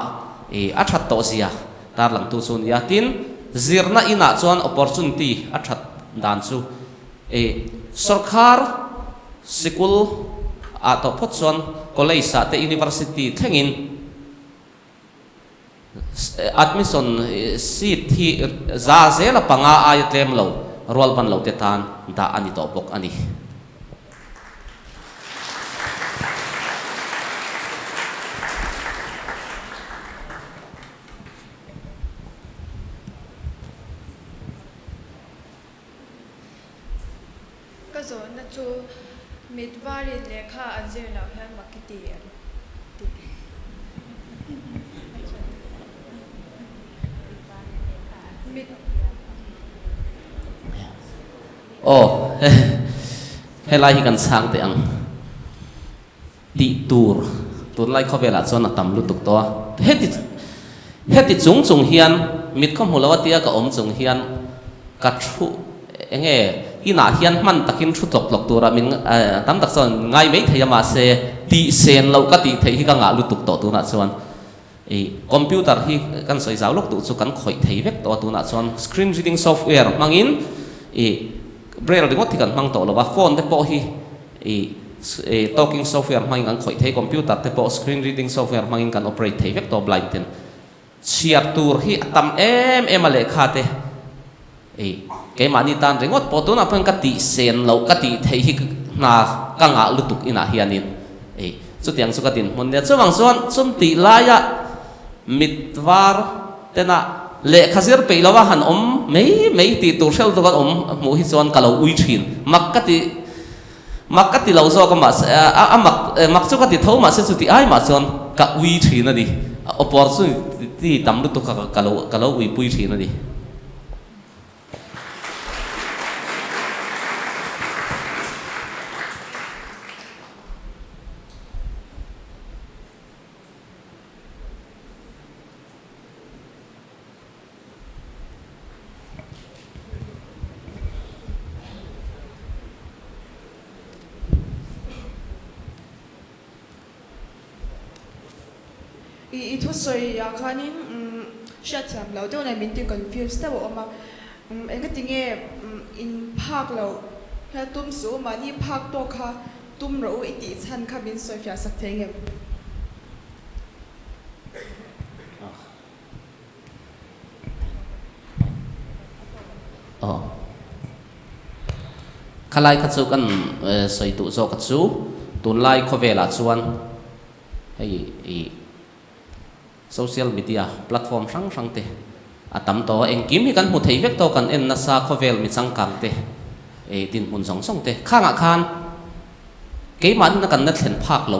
athat to zia tar lang tu chun ya tin zirna ina chuan opportunity athat dan chu sarkar school ato phot chuan college sa te university thengin admission seat hi za zela panga ai tlem lo rol ban lo te tan da ani to bok ani
zona chu midwari lekha anjir la han makiti
helai hi kan sang te ang ti tur tun lai khovela chon atam lu tuk to heti chung chung hian mit khom hulawatia ka om chung hian ka thu enge ina hian man takin thu tok lok tura min tam tak son ngai mai thaya ma se ti sen lo ka ti thei hi ka nga lu tuk to tu na chuan computer hi kan soi zau lok tu chu kan khoi thei vek to tu na chon screen reading software mangin braille ringot thi kan mang to lo ba phone te po hi talking software mangin kan khoi thei computer te po screen reading software mangin kan operate thei vek to blind ten chiar tur hi atam em ale kha te ke mani tan ringot po tu na phang ka ti sen lo ka ti thei hi na ka nga lutuk ina hianin chu tiang chu ka tin mon ne chuwang chuan chum ti laya mitwar tena le khazir peilawa han mei ti tur sel to kan mu hi chuan kalo ui thin makati lo zo ka ma mak chu ka ti tho ma se chu ti ai ma chuan ka ui thin ani opportunity tam lu to ka kalo ui pui thin ani
I thu soi ya khanin sha cham lo to na min ti confused ta bo ma en ka tinge in phak lo ha tum su ma ni phak to kha tum ro I ti chan kha min soi fya sak thenge
khalai kha chu kan soi tu zo ka chu tun lai khovela chuan hei social media platform sang te atam to engkim hi kan mu thei vek to kan en na sa khovel mi changkang te tin mun song te khanga khan ke man na kan na thlen phak lo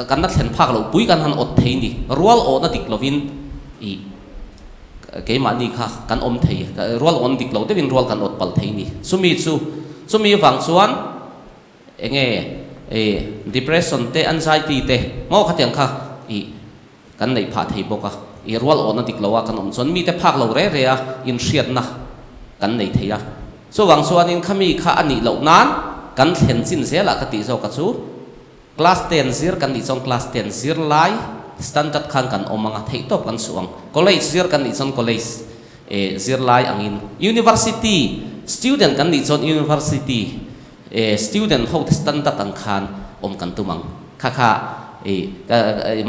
kan na thlen phak lo pui kan han ot thei ni rual o na dik lovin ke man ni kha kan om thei rual on dik lo te win rual kan ot pal thei ni sumi wang chuan enge depression te anxiety te mo khatiang kha kan nei pha thei boka rual on dik lowa kan om chon mi te phak lo re a in hriat na kan nei theia so wang chuan in khami kha ani lo nan kan thlen chin zela ka ti zo ka chu class 10 zir kan ni chong class 10 zir lai standard khan kan omanga thei top kan suang college zir kan ni chong college zir lai angin university student kan ni chon university student ho standard ang khan om kan tumang kha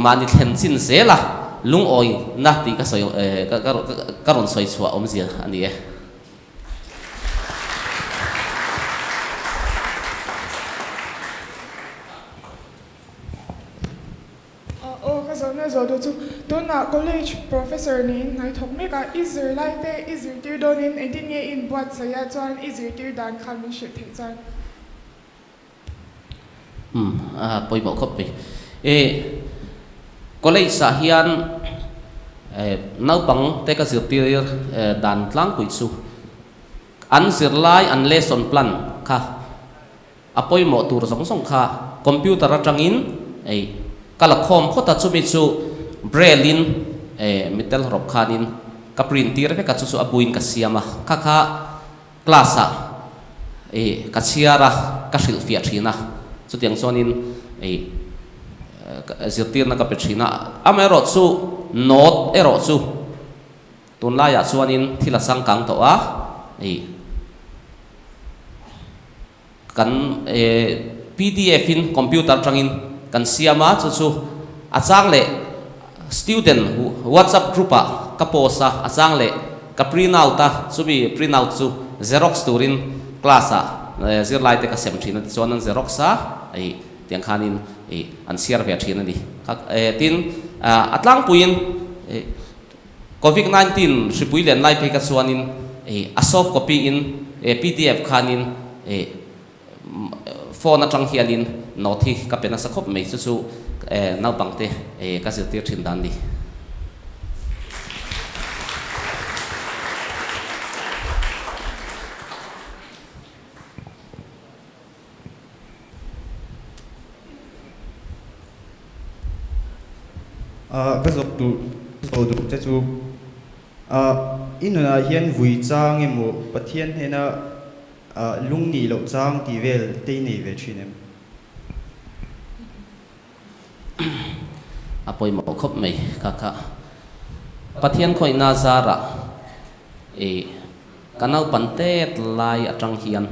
mani thlen chin zela lung oi na ti ka soi ka ron soi chua om zia ani
zo do chu tuna college professor ni ngai thok me ka izir lai te izir tir don in edin nge in buat sa ya chuan izir tir dan khan min she the chuan
poi bo khop college sa hian nau pang te ka zir tir dan tlang pui chu an zir lai an lesson plan kha apoi mo tur song kha computer atangin kala khom khota chumi chu braille mitel rop khanin ka printer ve ka chu abuin ka siama kha class a ka chiara ka hril fia thina chu tiang chonin zirtir na ka pe thina amero chu note ero chu tun la ya chuanin thila sang kang to a kan PDF in computer tangin kan siama chu achang le student WhatsApp group a ka posa achang le ka print out ta chubi print out chu xerox turin class a zir lai te ka sem thina chuan an xerox a tiang khanin an share ve thina ni tin atlang puin covid 19 ripui len lai pe ka chuanin a soft copy in PDF khanin phone atang hianin nothi ka pena sa khop mai chu nau pangte ka zir tir thin dan ni
ka zok tu so du che chu inuna hian vui chang emo pathian hena lungni lo chang ti vel te nei ve thinem
apoi mo khop mai kaka pathian khoi na zara kanau pante lai atang hian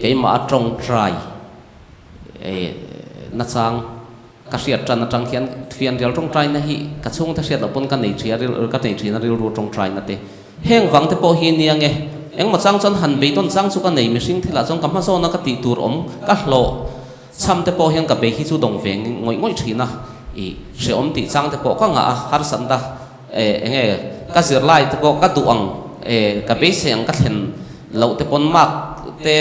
keima atong try na chang ka riat tan atang hian fian rial tong try na hi ka chung ta riat apon ka nei thia ril ka nei thina ril ru tong try na te heng wang te po hi niange eng ma chang chon han be ton chang chu ka nei mi sing thila chong kam ma so na ka ti tur om ka hlo cham te po hian ka be hi chu dong veng ngoi thina se om ti chang te po ka nga har san da enge ka zir lai te po ka tu ang ka be seng ka thlen lo te pon mak te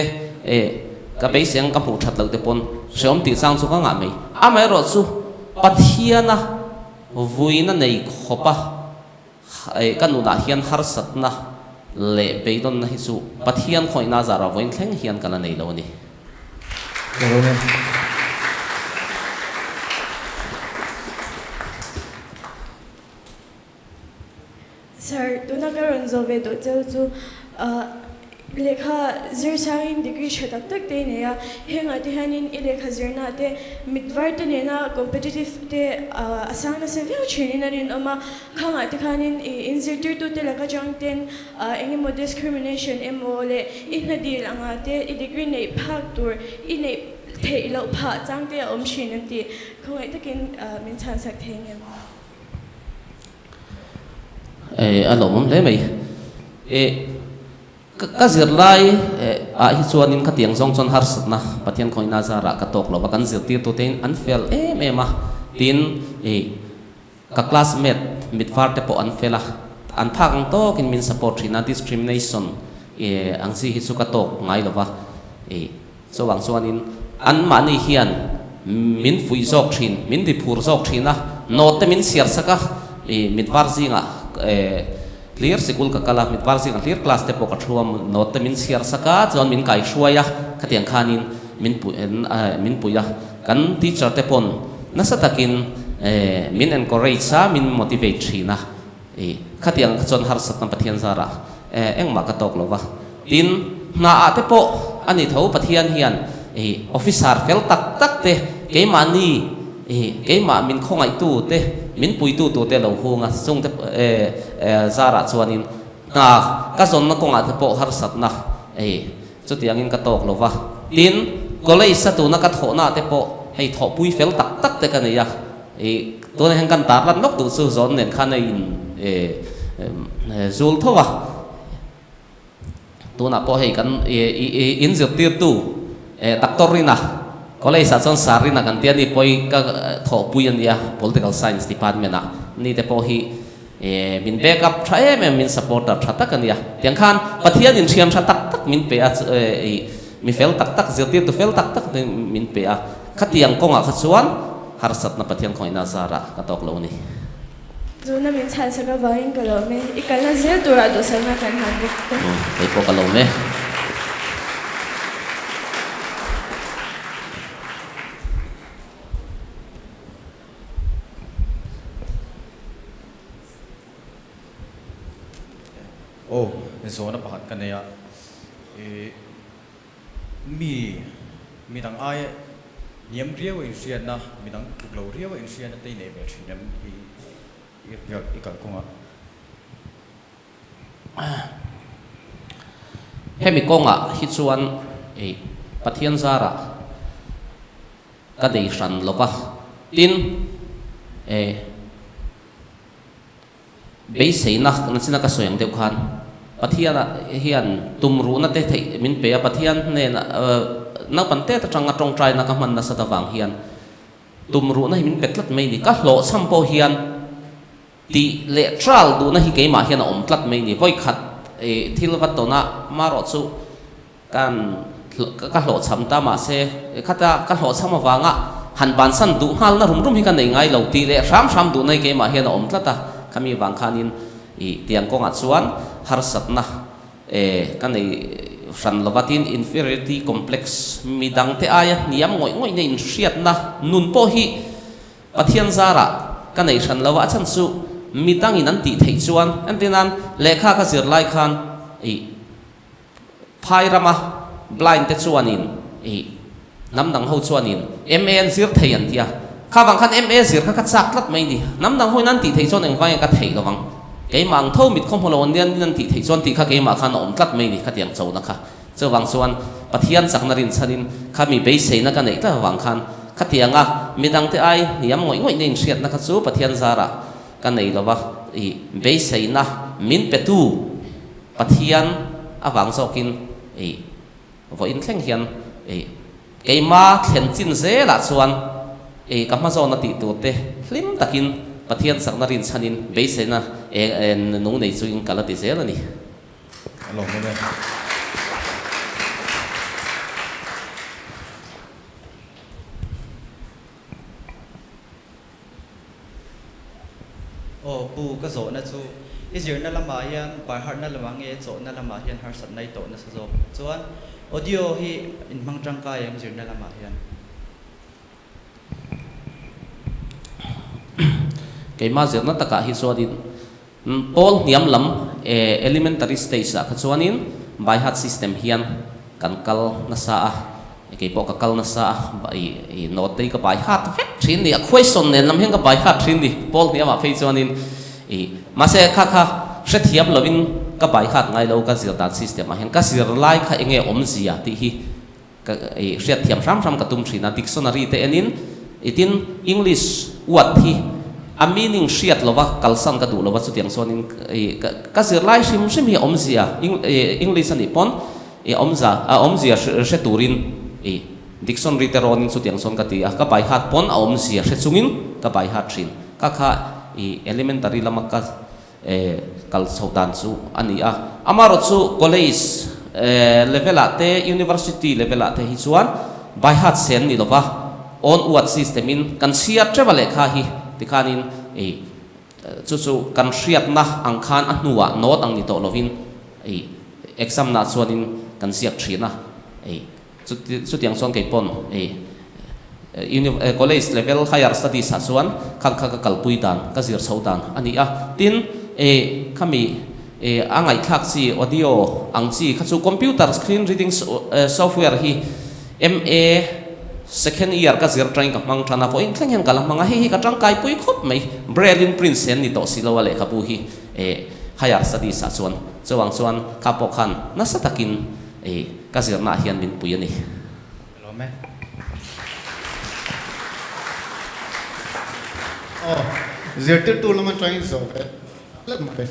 ka be seng ka pu that lo te pon se om ti chang chu ka nga mai a mai ro chu pathiana vuina nei khopa ka nu na hian har sat na le be don na hi chu pathian khoi na zara voin thleng hian kana nei lo ni
Sir, tuna karon zove do chu lekha zir sain degree shatak tak te ne ya henga te hanin lekha zirna te midwar te ne na competitive te asang na severe training na rin ama khanga te khanin in zirtir tu te laka jangten engi mo discrimination emole inna dil anga te degree nei phak tur inei te ilo pha changte om shin ti khongai takin min chan sak thengem
alo mom le mai ka zir lai a hi chuanin ka tiang zong chon har satna pathian khoi na zara ka tok lo kan zir tir tu tein an fel ma tin ka classmate midfar te po an fela an phang to kin min support thina discrimination ang si hi chu ka tok ngai lova so wang chuanin an mani hian min fui zok thin min di phur zok thina no te min siar saka midfar zinga clear school ka kala midwar sing clear class te po ka thuam no te min siar saka chon min kai hruaya khatiang khanin min puya kan teacher te pon nasa takin min encourage sa min motivate thina khatiang chon har sat na pathian zara eng ma ka tok lova tin na ate po ani tho pathian hian officer fel tak tak te ke mani ke ma min khongai tu te min pui tu te lo hunga chung te zara chuanin na ka zon na konga te po har sat na chu tiang in ka tok lova tin kolei sa tu na ka tho na te po hei tho pui fel tak tak te ka ne ya to ne hang kan tar lat nok tu su zon nen khan in zul thowa tu na po hei kan in zir tir tu taktorina kolei sa chon sarina kan tian ni poi ka tho pui an ya political science department na ni te po hi min backup thae min supporter thata kan ya tiang khan pathian in thiam tha tak tak min pe a mi fel tak tak zirtir tu fel tak tak min pe a khatiang konga khachuan har sat na pathian khoi na zara ka tok lo ni
zona min chan saka vain ka lo me ikala zel tura do sana kan han buk
ei po ka lo me
zona pahat kanaya mi dang ai niam riaw in sian na mi dang tuklo riaw in sian na te ne be thinam i ka konga
hemi konga hi chuan pathian zara ka dei ran lova tin be seina na china ka soyang deuh khan pathian hian tumru na te thei min pe a pathian ne na pante ta tanga tong trai na ka man na sa wang hian tumru na min petlat mai ni ka hlo champo hian ti le tral du na hi ke ma hian om tlat mai ni voi khat thil wat to na maro chu kan ka hlo cham ta ma se khata ka hlo chama wanga han ban san du hal na rum hi kan nei ngai lo ti le ram du nei ke ma hian om tlata kami wang khanin tiang ko nga chuan har satna kan nei ran lovatin inferiority complex midang te aya niam ngoi nei riat na nun po hi pathian zara kan nei ran lawa chan chu midang in an ti thei chuan antinan lekha ka zir lai khan phai rama blind te chuanin namdang ho chuanin man zir thei an tia kha wang khan MA zir kha chak lat mai ni nam dang hoi nan ti thei chon eng vai ka thei lawang ke mang tho mit khom holo nian nan ti thei chon ti kha ke ma khan om tlat mai ni kha tiang chau na kha chawang chuan pathian saknarin chanin khami be seina ka nei ta wang khan kha tianga midang te ai niam ngoi ngoi nen hriat na kha chu pathian zara ka nei lawa i be seina min petu pathian awang zokin e vo in thleng hian e keima thlen chin ze la chuan e kama zo na ti tu te hlim takin pathian saknarin chanin be seina e nu nei chu in kala ti zel ani
alo me
pu ka zo na chu izir na lama hian by heart na lama nge zo na lama hian har sat nai to na sa zo chuan audio hi in mang tang ka yang zir na lama hian
keima zirna taka hi chuanin Paul niam lam elementary stage la kha chuanin by heart system hian kan kal na sa a ke po ka kal na sa i note ka by heart vek thin ni a question nen lam hen ka by heart thin ni Paul niam a fei chuanin i ma se kha kha hre thiam lovin ka by heart ngai lo ka zir dan system a hen ka zir lai kha enge om zia ti hi ka e hre thiam ram ka tum thina dictionary te enin itin English word hi a meaning shiat lova kalsan ka du lova chu tiang sonin ka zir lai sim hi om zia English ani pon e om zia hre turin e dictionary te ronin chu tiang son ka ti a ka by heart pon a om zia hre chungin ka by heart thin ka kha e elementary lama ka kal saudan chu ani a amaro chu college level ate university level ate hi chuan by heart sen ni lova on what system in kan sia travel kha hi tikhanin e chu kan hriat na ang khan a hnuwa not ang ni to lovin e exam na chuanin kan siak thina e chu tiang son ke pon e college level higher studies ha chuan khang kha ka kalpui dan ka zir chhodan ani a tin e khami e angai thak chi audio ang chi kha chu computer screen reading software hi MA second year ka zir train ka mang thana fo in thleng hen kala manga hi ka tang kai pui khop mai braille print sen ni to silawa le kha pu hi e higher studies ha chuan chuan ka po khan na sa takin e ka zir na hian min pui ani
alo me
zirtir tu lama train zo ve lat ma be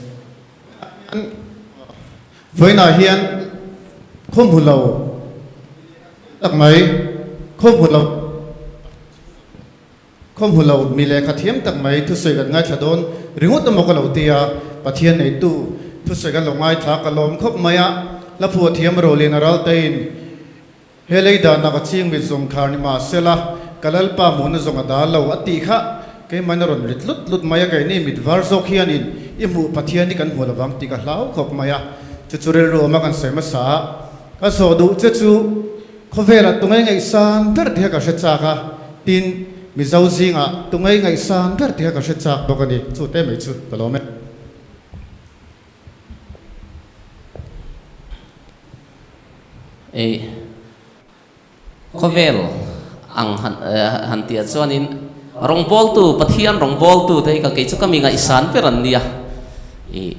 voina hian khom hulo tak mai khom hulo mi le khathiam tak mai thu soi gan ngai thadon ringot mo ka lo tia pathian nei tu thu soi gan lo ngai tha ka lom khop maya la phu thiam ro le naral tein helei da na ka ching mi zong khar ni ma sela kalal pa mu na zong ada lo ati kha ke manaron lut maya kai ni mit var zo khian in imu pathian ni kan hol wam ti ka hlau khop maya chu churel ro ma kan se ma sa ka so du che chu khovela tungai ngai san ter the ka hre cha ka tin mi zau zinga tungai ngai san ter the ka hre cha bokani chu te mai chu kalo me
e khovel ang han tia chuanin rong bol tu pathian rong bol tu te ka ke chu kami nga isan peran nia e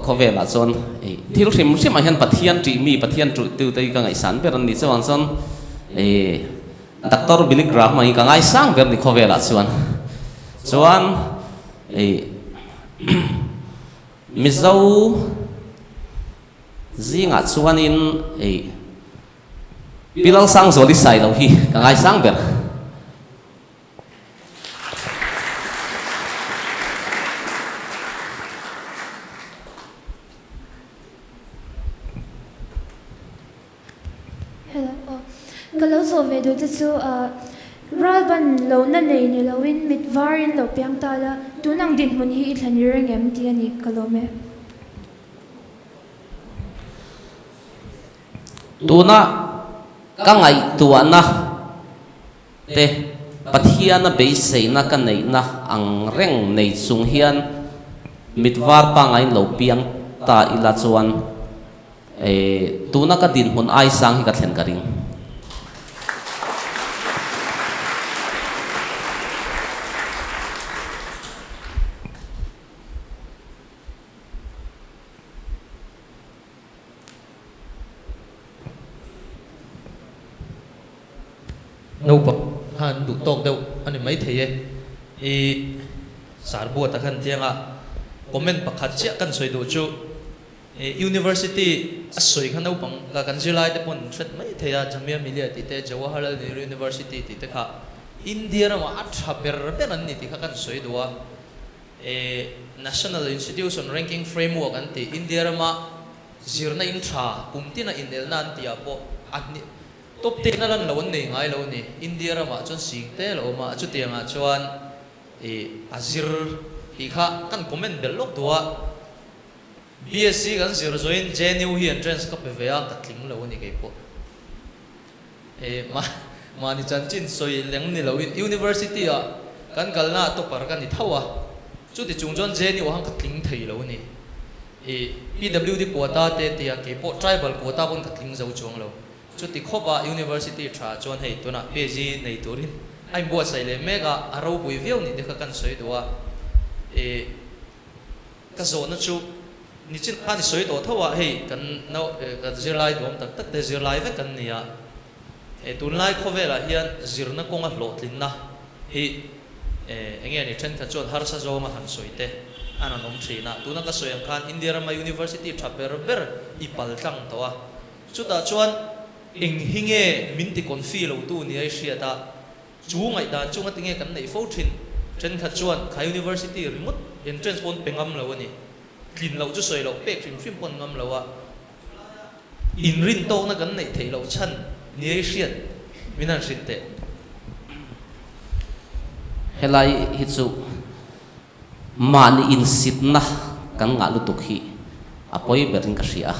khovel a chon e thil hrim a hian pathian ti mi pathian tu te ka nga isan peran ni chuan chon e doctor Billy Graham mai ka ngai sang ber ni khovel a chuan e mizau zinga chuanin e pilal sang zoli sai lo hi ka ngai sang ber
hello kalau so ve do chu raban lo na nei ni lowin mit varin lo piang ta la tunang din mun hi thlani reng em ti ani kalome
tuna ka ngai tuana te pathiana be seina ka nei na ang reng nei chung hian mitwar pa ngai lo piang ta ila chuan e tuna ka din hun ai sang hi ka thlen ka ring
đâu bậc han đủ tóc đâu anh mấy thế sản bùa ta khăn tiếng à comment bậc hạt chia căn soi đồ chú university soi khăn đâu bằng là căn July để pon set mấy thế à Jamia Millia thì thế Jawaharlal Nehru University thì thế cả India mà at haber bên anh thì khăn soi đồ National Institution Ranking Framework anh thì India mà zirna intra pumti na inel nan ti apo ani top 10 na lan lawon nei ngai lo ni India ra ma chon sing te lo ma chu tianga chuan azir ti kha kan comment bel lok tua BSc kan zir join JNU hi entrance ka pe vea ka tling lo ni ke po ma ni chan chin soi leng ni lo university a kan galna to par kan ni thawa chu ti chung jon JNU hang ka tling thei lo ni PWD quota te tia ke po tribal quota bon katling zo chuang lo chu ti khoba university tra chon hei tuna PG nei turin ai bo sai le mega aro bui viau ni de kan soi doa ka zo na chu ni chin ani soi do thawa hei kan no ka zirlai dom tak tak de zirlai ve kan nia tunlai khovela hian zirna konga hlot linna hi enge ni chen ka chon har sa zo ma han soi te ana nom thina tuna ka soyang khan India Rama University thaper ber ipal tlang towa chuta chuan eng hinge minti konfi lo tu ni ai sia ta chu ngai dan chu ngatinge kan nei fo thin chen kha chuan khai university remote entrance pon pengam lo ni klin lo chu soi lo pek trim trim pon ngam lo wa in rin to na kan nei thei lo chan ni ai sia minan sinte
helai hitsu mani in sitna kan nga lutuk hi apoi berin ka ria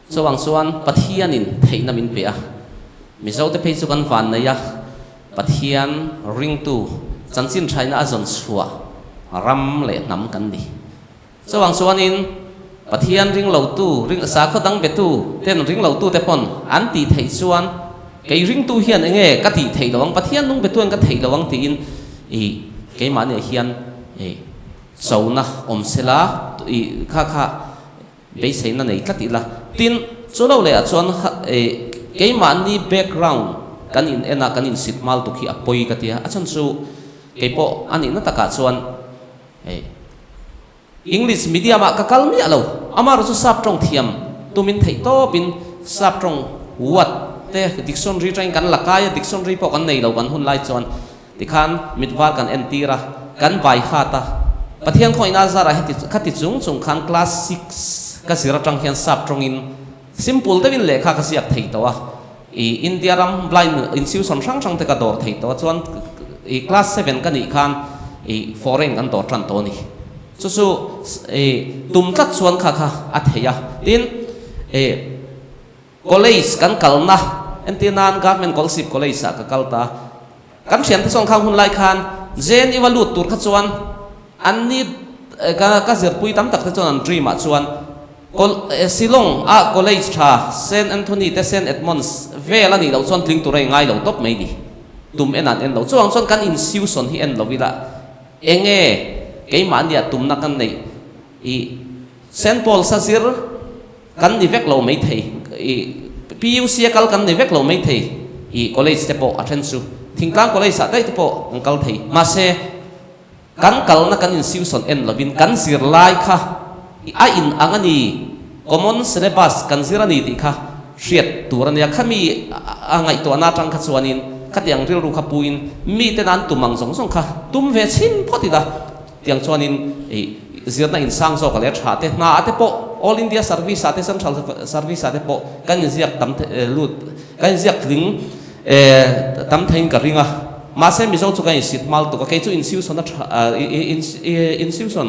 chuang chuan pathian in theina min pe a mizo te phei chu kan van na ya pathian ring tu chanchin thaina azon chhuwa ram le nam kan ni chuang chuan in pathian ring lo tu ring sa kho dang be tu ten ring lo tu te pon an ti thei chuan cái ring tu hian enge ka ti thei lawang pathian nung be tu an ka thei lawang ti in cái mani hian sâu na om sela kha kha be sei na nei tlati la tin chu lo le a chuan cái mani background kan in ena kan in sitmal tu khi apoi ka tia a chan chu cái po ani na taka chuan English medium ma ka kal mi alo amar chu sap trong thiam tumin thei to bin sap trong what te dictionary train kan lakaya dictionary po kan nei lo kan hun lai chuan ti khan mitwar kan entira kan vai hata pathian khoi na zara heti khati chung chung khan class 6 ka sira tang hian sap trong in simple te bin lekha ka siak thei to a India ram blind institution sang sang te ka dor thei to chuan class 7 kan ni khan foreign kan dor tran to ni chu tum tat chuan kha kha a theya tin college kan kalna entinan government scholarship college ka kalta kan sian te song khang hun lai khan zen evaluate tur kha chuan an ni ka zir pui tam tak te chuan an dream a chuan Silong a college tha Saint Anthony te Saint Edmunds vela ni lo chuan tling turai ngai lo top mai ni tum enan en lo chuang chuan kan institution hi en lo vila enge cái màn dia tum na kan nei Saint Paul sa sir kan ni vek lo mai thei PUC kal kan ni vek lo mai thei college te po athen su thingklang college sa dai te po angkal thei ma se kan kal na kan institution en lovin kan sir lai kha a in angani common syllabus kan zirani ti kha riat turania khami angai to na tang kha chuanin khatiang ril ru kha puin mi te nan tumang song song kha tum ve chin photida tiang chuanin zirna in sang so ka le tha te na ate po all India service ate central service ate po kan ziak tam lut kan ziak ling tam thein ka ringa ma se mi zo chu kan sit mal to ka ke chu institution na institution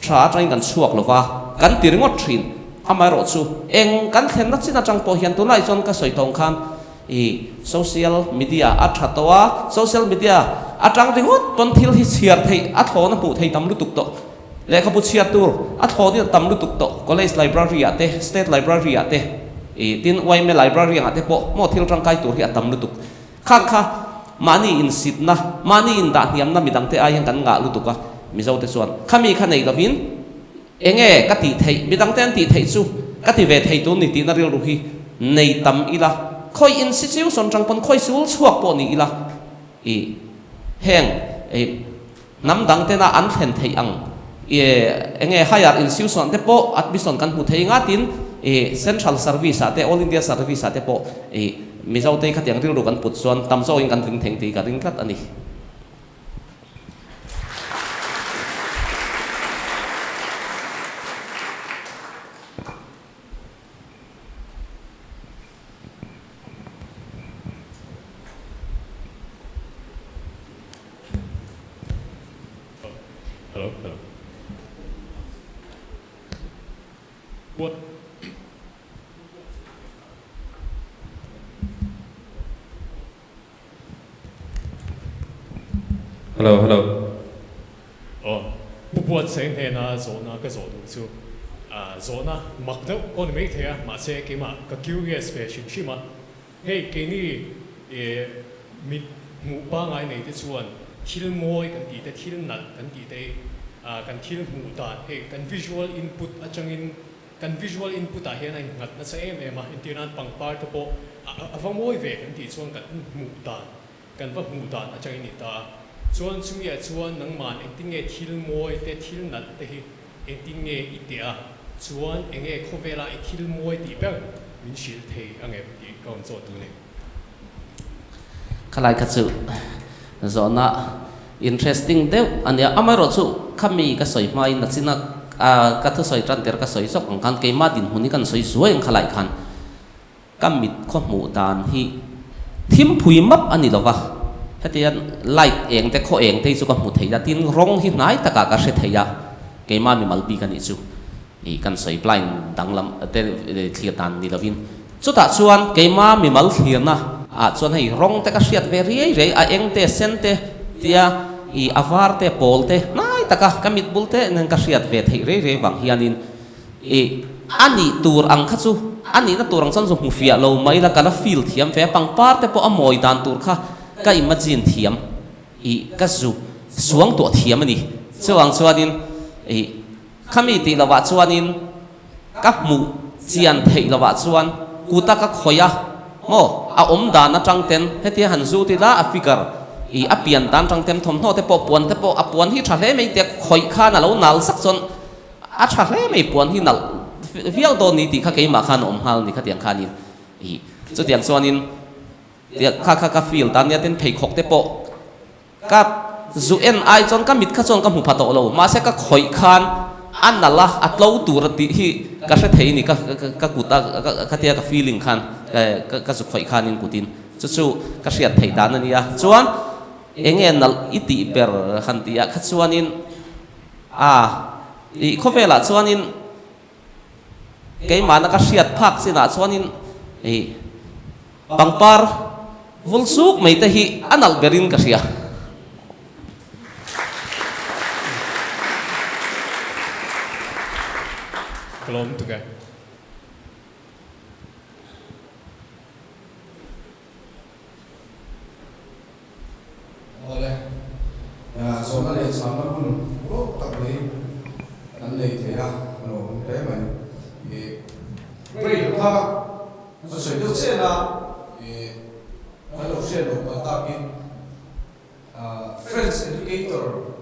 tha train kan chuak lova kan tiringot thin amai ro chu eng kan thlen na china chang po hian tu lai chon ka soi tong khan social media athatwa social media atang ringot ton thil hi chiar thei a thona pu thei tam lu tuk to le kha pu chiar tur a thoni tam lu tuk to college library ate state library ate tin waime library ate po mo thil tang kai tur hi tam lu tuk khang kha mani in sit na mani in da hiam na midang te ai kan nga lu tuka mi zo te chuan khami kha nei lovin enge ka ti thei midang ten ti thei chu ka ti ve thei tu ni ti na ril ru hi nei tam ila khoi institution trong pon khoi sul chuak po ni ila heng nam dang te na an thlen thei ang enge higher institution te po admission kan hu thei nga tin central service ate all india service ate po mizau te khatiang ring ru kan put chuan tam zo in kan ring theng ti ka ring tlat ani
Hello. What? Hello. Buat sen he na zona ka zo du chu. Zona makdo on me the ma se ke ma ka curious fashion shima. Hey ke ni mit mu pa ngai nei te chuan thil moi kan ti te thil nat kan ti te kan thil mu ta he kan visual input achangin kan visual input a hian ai ngat na sa em a internet pang par to po avamoi ve kan ti chuan kan mu ta kan va mu ta achangin ni ta chuan chumi a chuan nang man acting e thil moi te thil nat te hi acting e itia chuan enge khovela e thil moi ti pe min shil thei ange ti kaun zo tu ne
khalai khachu zona interesting deu ania amaro chu khami ka soi mai na china ka thu soi tran ter ka soi sok ang kan ke ma din huni kan soi zuai ang khalai khan kamit kho mu dan hi thim phui map ani lova hatian light eng te kho eng te chu ka mu thei da tin rong hi nai taka ka se theya ke ma mi malpi kan ni chu kan soi blind danglam te thliat dan ni lovin chuta chuan ke ma mi mal thliana chuan hei rong te ka hriat ve ri a eng te sen te tia avar te pol te nai taka kamit bul te nang ka hriat ve thei re wang hianin ani tur ang kha chu ani na turang chan zu mu fia lo mai la kana feel thiam ve pang par te po amoi dan tur kha ka imagine thiam ka zu suang to thiam ani chuang chuanin khami ti lawa chuanin ka mu chian thei lawa chuan kuta ka khoya a dan na tang ten hetia han zu ti la a figure a pian dan tang tem thom no te po puan a puan hi tha hle mei te khoi kha na lo nal sak chon a tha hle mei puan hi nal vial do ni ti kha ke ma khan hal ni kha tiang khanin chu tiang chuanin tia kha feel dan ya ten phei khok te po ka zu en ai chon ka mit kha chon ka mu phato lo ma se ka khoi khan an nala atlo tur ti hi ka se thei ni ka kuta ka tia ka feeling khan ka zu khoi khan in kutin chu ka hriat thei dan ania chuan engen nal iti ber han tia kha chuanin khovela chuanin keima na ka hriat phak sina chuanin pangpar vulsuk mai te hi anal berin ka ria
Kelom tu kan.
Oleh, soalnya dia sama pun, tak boleh, anda itu ya, kalau saya mai, beri apa, sesuai tu saya nak, kalau saya lupa tapi, French educator,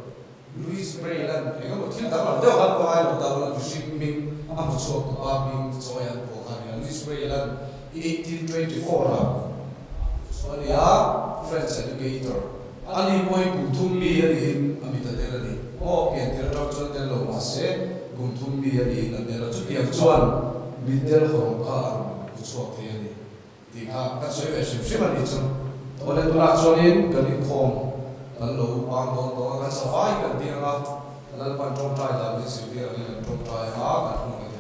Louis Braille, dia kan mungkin tak ada orang kau ada tahu lah, shipping, apa suatu abing, soalnya bukan, Louis Braille, 1824 lah, soalnya French educator. Ali moi buntumbi ali amita derani pian tira chon den lo mase buntumbi ali namera chu pian chuan middle khong ka chuak the ani ti kha ka soi ve sim sim ani chu ole tu la chonin kan khom kan lo pang don to ka safai kan ti nga kan pan tong tai da ni sim ti ani tong tai ha kan